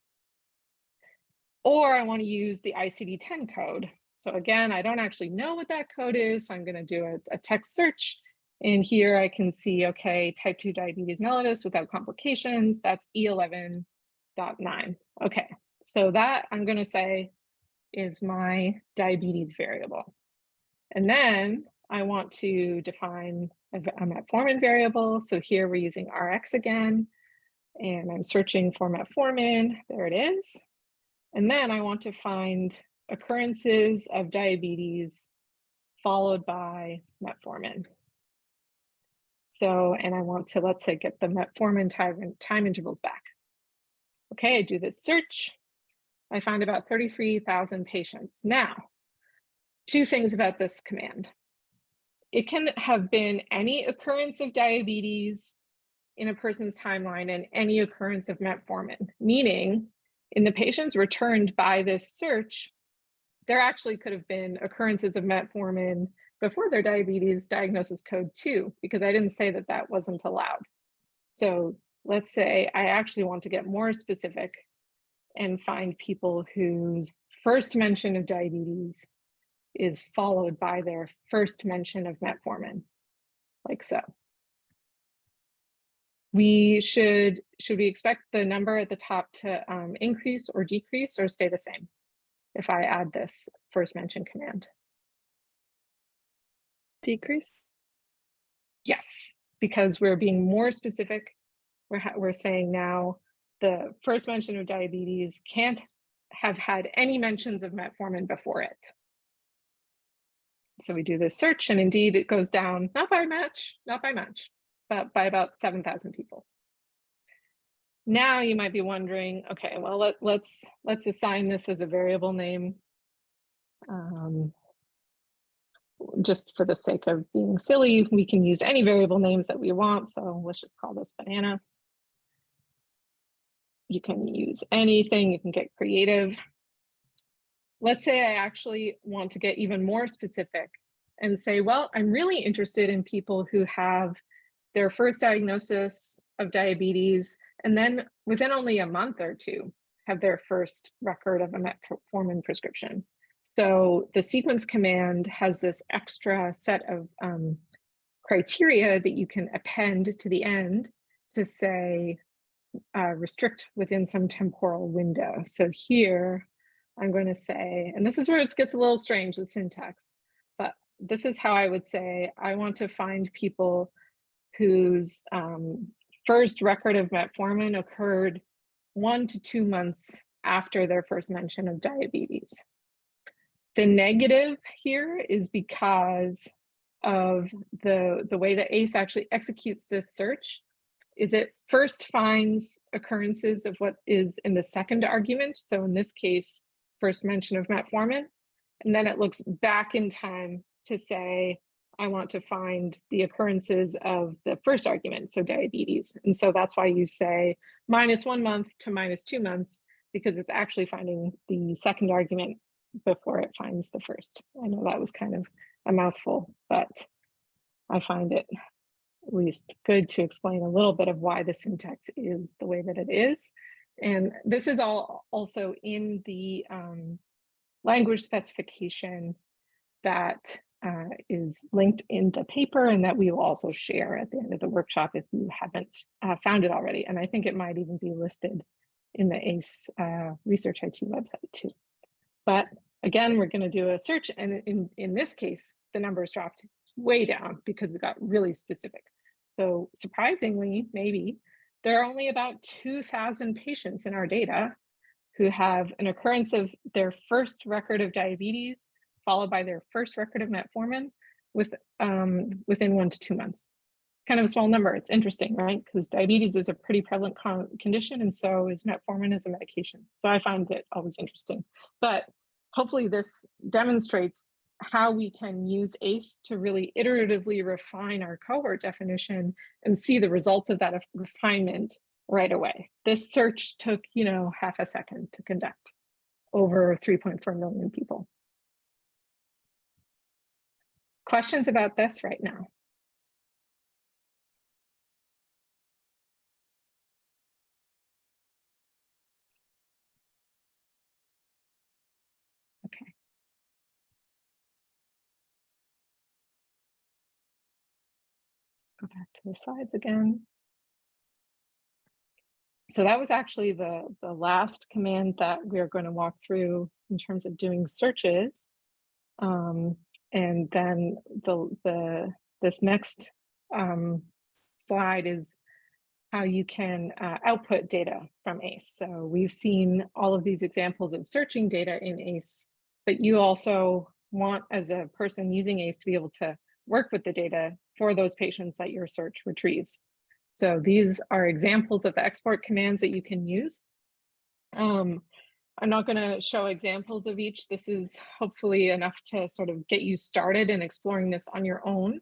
or I want to use the ICD-10 code. So again, I don't actually know what that code is, so I'm going to do a text search. And here I can see, okay, type 2 diabetes mellitus without complications, that's E11.9. Okay, so that I'm going to say is my diabetes variable. And then I want to define a metformin variable. So here we're using RX again, and I'm searching for metformin. There it is. And then I want to find occurrences of diabetes followed by metformin. So, and I want to, let's say, get the metformin time intervals back. Okay, I do this search. I find about 33,000 patients. Now, two things about this command. It can have been any occurrence of diabetes in a person's timeline and any occurrence of metformin, meaning in the patients returned by this search, there actually could have been occurrences of metformin before their diabetes diagnosis code 2, because I didn't say that that wasn't allowed. So let's say I actually want to get more specific and find people whose first mention of diabetes is followed by their first mention of metformin, like so. Should we expect the number at the top to increase or decrease or stay the same if I add this first mention command? Decrease? Yes, because we're being more specific. We're saying now the first mention of diabetes can't have had any mentions of metformin before it. So we do this search, and indeed it goes down, not by much, but by about 7,000 people. Now you might be wondering, okay, well, let's assign this as a variable name. Just for the sake of being silly, we can use any variable names that we want. So let's just call this banana. You can use anything, you can get creative. let's say I actually want to get even more specific and say, well, I'm really interested in people who have their first diagnosis of diabetes, and then within only a month or two, have their first record of a metformin prescription. So the sequence command has this extra set of criteria that you can append to the end to say, restrict within some temporal window. So here, I'm going to say, and this is where it gets a little strange, the syntax, but this is how I would say, I want to find people whose first record of metformin occurred 1 to 2 months after their first mention of diabetes. The negative here is because of the way that ACE actually executes this search, is it first finds occurrences of what is in the second argument. So in this case, first mention of metformin, and then it looks back in time to say, I want to find the occurrences of the first argument, so diabetes. And so that's why you say -1 month to -2 months, because it's actually finding the second argument before it finds the first. I know that was kind of a mouthful, but I find it at least good to explain a little bit of why the syntax is the way that it is. And this is all also in the language specification that is linked in the paper, and that we will also share at the end of the workshop if you haven't found it already. And I think it might even be listed in the ACE Research IT website too. But again, we're going to do a search, and in this case, the numbers dropped way down because we got really specific. So surprisingly, maybe, there are only about 2,000 patients in our data who have an occurrence of their first record of diabetes, followed by their first record of metformin within 1 to 2 months. Kind of a small number. It's interesting, right? Because diabetes is a pretty prevalent condition, and so is metformin as a medication. So I find it always interesting. But hopefully this demonstrates how we can use ACE to really iteratively refine our cohort definition and see the results of that refinement right away. This search took, half a second to conduct over 3.4 million people. Questions about this right now? Okay. Go back to the slides again. So that was actually the last command that we're going to walk through in terms of doing searches. And then this next slide is how you can output data from ACE. So we've seen all of these examples of searching data in ACE, but you also want, as a person using ACE, to be able to work with the data for those patients that your search retrieves. So these are examples of the export commands that you can use. I'm not going to show examples of each. This is hopefully enough to sort of get you started in exploring this on your own.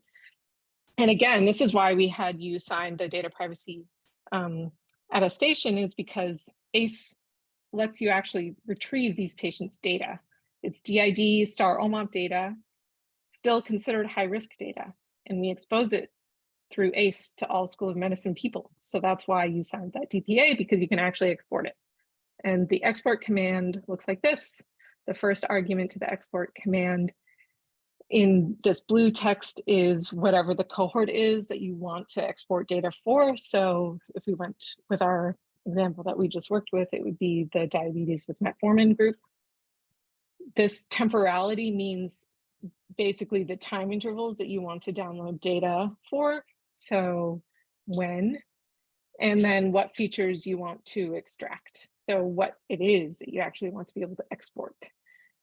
And again, this is why we had you sign the data privacy attestation, is because ACE lets you actually retrieve these patients' data. It's DID, STARR, OMOP data, still considered high-risk data, and we expose it through ACE to all School of Medicine people. So that's why you signed that DPA, because you can actually export it. And the export command looks like this. The first argument to the export command in this blue text is whatever the cohort is that you want to export data for. So if we went with our example that we just worked with, it would be the diabetes with metformin group. This temporality means basically the time intervals that you want to download data for. So when, and then what features you want to extract. So what it is that you actually want to be able to export.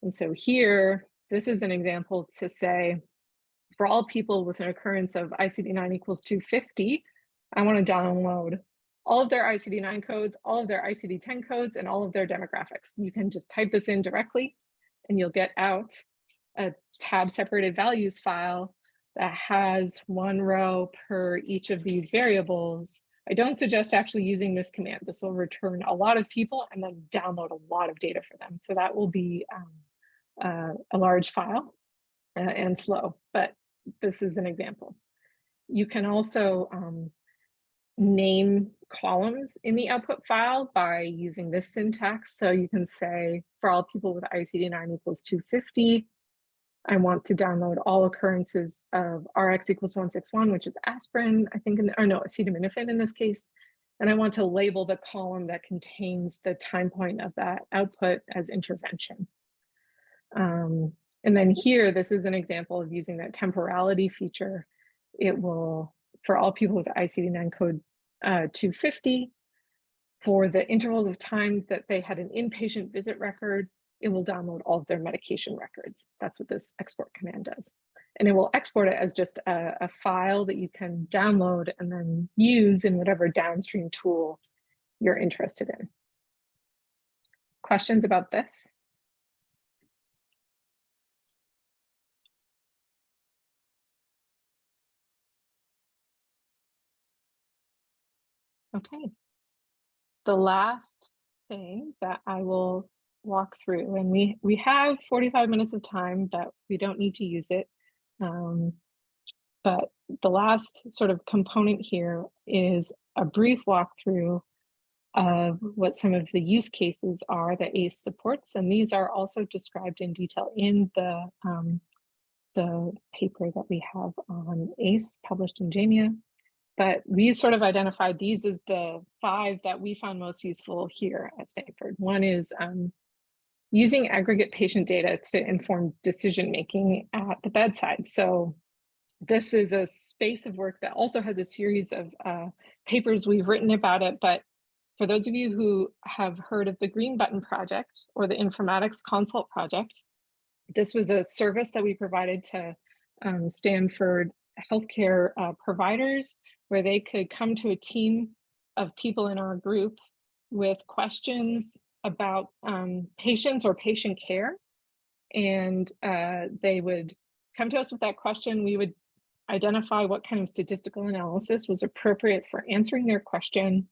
And so here, this is an example to say, for all people with an occurrence of ICD-9 equals 250, I want to download all of their ICD-9 codes, all of their ICD-10 codes, and all of their demographics. You can just type this in directly, and you'll get out a tab-separated values file that has one row per each of these variables. I don't suggest actually using this command. This will return a lot of people and then download a lot of data for them. So that will be a large file and slow, but this is an example. You can also name columns in the output file by using this syntax. So you can say, for all people with ICD-9 equals 250, I want to download all occurrences of Rx equals 161, which is aspirin, I think, or no, acetaminophen in this case. And I want to label the column that contains the time point of that output as intervention. And then here, this is an example of using that temporality feature. It will, for all people with ICD-9 code 250, for the intervals of time that they had an inpatient visit record, it will download all of their medication records. That's what this export command does. And it will export it as just a file that you can download and then use in whatever downstream tool you're interested in. Questions about this? Okay. The last thing that I will walk through, and we have 45 minutes of time, but we don't need to use it. But the last sort of component here is a brief walkthrough of what some of the use cases are that ACE supports, and these are also described in detail in the paper that we have on ACE published in JAMIA. But we sort of identified these as the 5 that we found most useful here at Stanford. One is using aggregate patient data to inform decision-making at the bedside. So this is a space of work that also has a series of papers we've written about it. But for those of you who have heard of the Green Button Project or the Informatics Consult Project, this was a service that we provided to Stanford healthcare providers, where they could come to a team of people in our group with questions about patients or patient care. And they would come to us with that question. We would identify what kind of statistical analysis was appropriate for answering their question.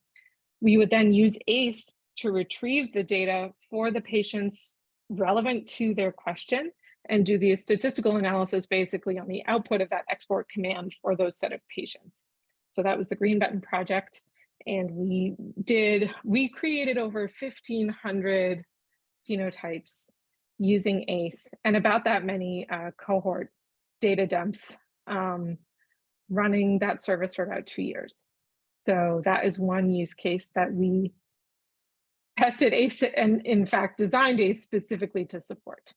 We would then use ACE to retrieve the data for the patients relevant to their question and do the statistical analysis basically on the output of that export command for those set of patients. So that was the Green Button Project. And we created over 1,500 phenotypes using ACE and about that many cohort data dumps, running that service for about 2 years. So that is one use case that we tested ACE and in fact designed ACE specifically to support.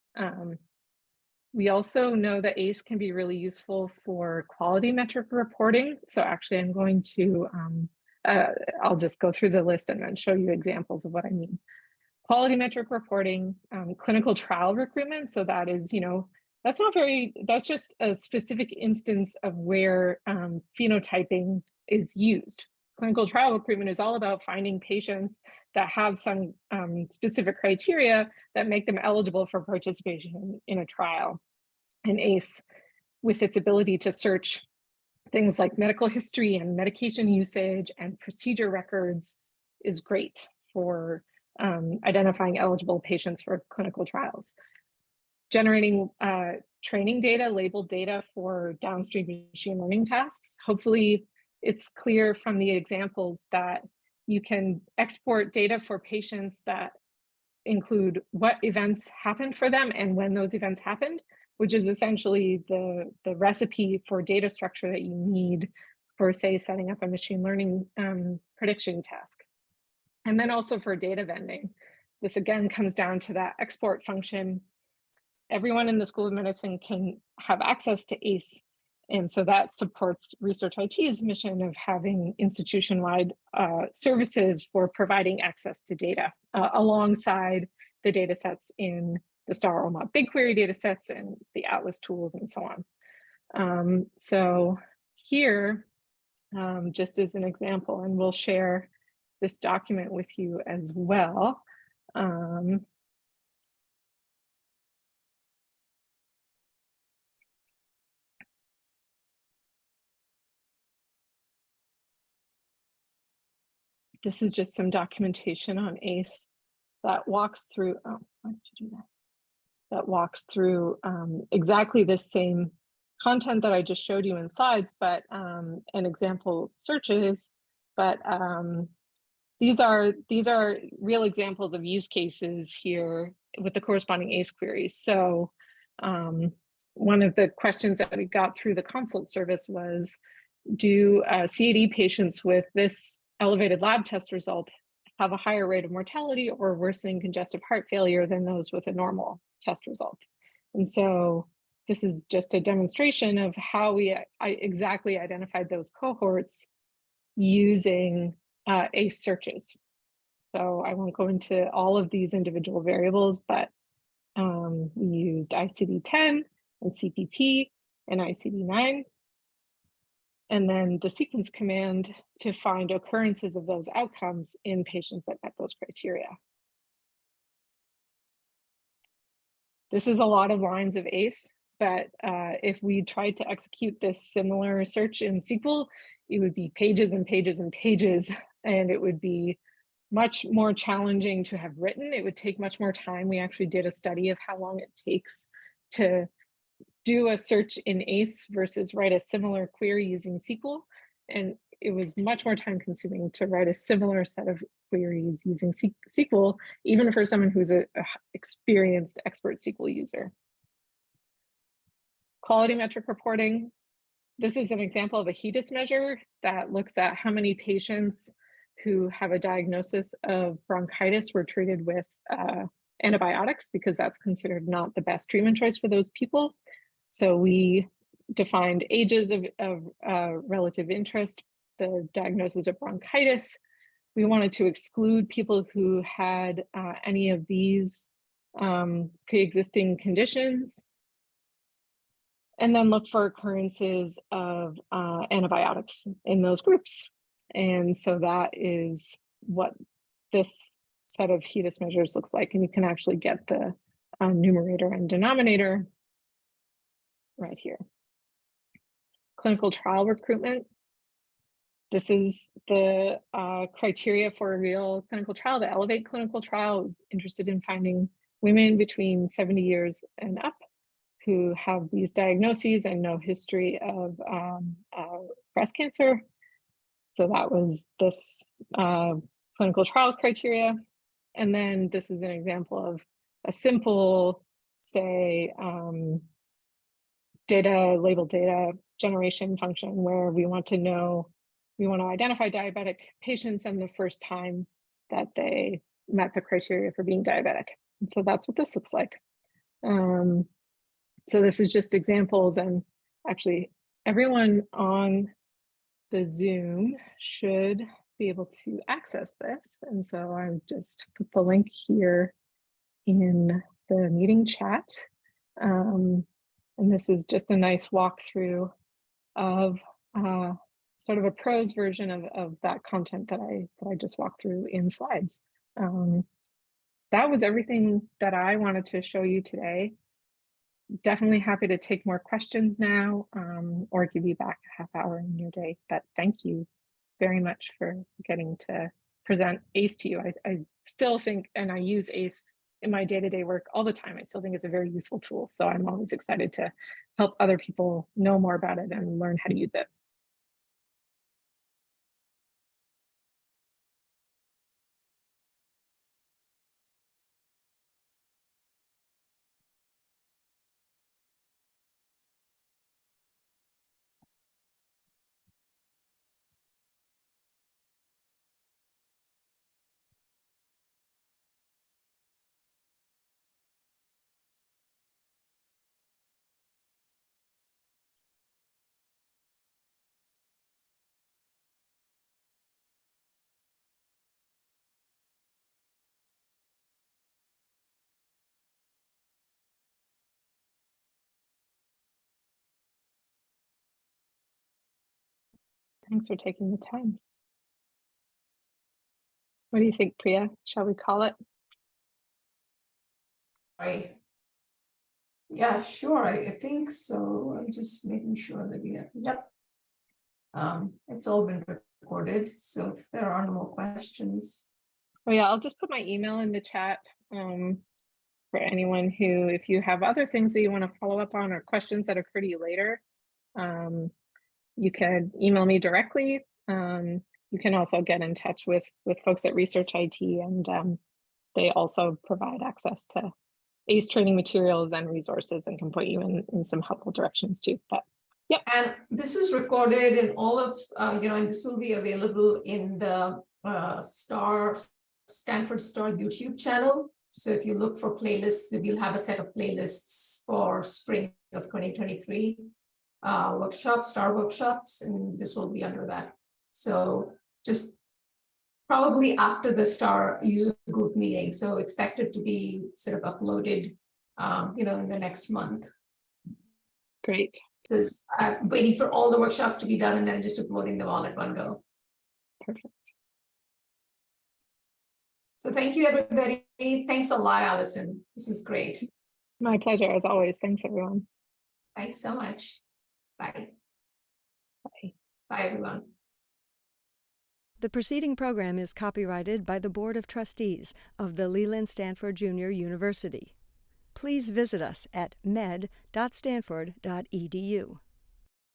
We also know that ACE can be really useful for quality metric reporting. So actually I'm going to, I'll just go through the list and then show you examples of what I mean. Quality metric reporting, clinical trial recruitment. So that is, that's just a specific instance of where phenotyping is used. Clinical trial recruitment is all about finding patients that have some specific criteria that make them eligible for participation in a trial. And ACE, with its ability to search things like medical history and medication usage and procedure records, is great for identifying eligible patients for clinical trials. Generating training data, labeled data for downstream machine learning tasks. Hopefully it's clear from the examples that you can export data for patients that include what events happened for them and when those events happened, which is essentially the recipe for data structure that you need for, say, setting up a machine learning prediction task. And then also for data vending. This again comes down to that export function. Everyone in the School of Medicine can have access to ACE. And so that supports Research IT's mission of having institution-wide services for providing access to data alongside the data sets in the STARR OMOP BigQuery data sets and the Atlas tools and so on. So here, just as an example, and we'll share this document with you as well. This is just some documentation on ACE that walks through, oh, why did you do that? that walks through exactly the same content that I just showed you in slides, but an example searches. But these are real examples of use cases here with the corresponding ACE queries. So one of the questions that we got through the consult service was, do CAD patients with this elevated lab test result have a higher rate of mortality or worsening congestive heart failure than those with a normal test result? And so this is just a demonstration of how we exactly identified those cohorts using ACE searches. So I won't go into all of these individual variables, but we used ICD-10 and CPT and ICD-9. And then the sequence command to find occurrences of those outcomes in patients that met those criteria. This is a lot of lines of ACE, but if we tried to execute this similar search in SQL, it would be pages and pages and pages, and it would be much more challenging to have written. It would take much more time. We actually did a study of how long it takes to do a search in ACE versus write a similar query using SQL. And it was much more time consuming to write a similar set of queries using SQL, even for someone who's an experienced expert SQL user. Quality metric reporting. This is an example of a HEDIS measure that looks at how many patients who have a diagnosis of bronchitis were treated with antibiotics, because that's considered not the best treatment choice for those people. So we defined ages of relative interest, the diagnosis of bronchitis. We wanted to exclude people who had any of these pre-existing conditions, and then look for occurrences of antibiotics in those groups. And so that is what this set of HEDIS measures looks like. And you can actually get the numerator and denominator right here. Clinical trial recruitment. This is the criteria for a real clinical trial. The Elevate clinical trial was interested in finding women between 70 years and up who have these diagnoses and no history of breast cancer. So that was this clinical trial criteria. And then this is an example of a simple, say, label data generation function where we want to know, we want to identify diabetic patients and the first time that they met the criteria for being diabetic. And so that's what this looks like. So this is just examples, and actually everyone on the Zoom should be able to access this. And so I've just put the link here in the meeting chat. And this is just a nice walkthrough of sort of a prose version of that content that I just walked through in slides. That was everything that I wanted to show you today. Definitely happy to take more questions now, or give you back a half hour in your day. But thank you very much for getting to present ACE to you. I still think, and I use ACE in my day-to-day work all the time, I still think it's a very useful tool. So I'm always excited to help other people know more about it and learn how to use it. Thanks for taking the time. What do you think, Priya? Shall we call it? Right. Yeah, sure. I think so. I'm just making sure that we have, yep. It's all been recorded. So if there are no more questions. Oh yeah, I'll just put my email in the chat for for anyone who, if you have other things that you want to follow up on or questions that occur to you later, you can email me directly. You can also get in touch with folks at Research IT, and they also provide access to ACE training materials and resources and can point you in some helpful directions too. But yeah. And this is recorded in all of, and this will be available in the Stanford STARR YouTube channel. So if you look for playlists, we'll have a set of playlists for spring of 2023 workshops, STARR workshops, and this will be under that. So just probably after the STARR user group meeting. So expect it to be sort of uploaded, in the next month. Great. Because I'm waiting for all the workshops to be done and then just uploading them all at one go. Perfect. So thank you, everybody. Thanks a lot, Allison. This was great. My pleasure, as always. Thanks, everyone. Thanks so much. Bye. Bye. Bye, everyone. The preceding program is copyrighted by the Board of Trustees of the Leland Stanford Junior University. Please visit us at med.stanford.edu.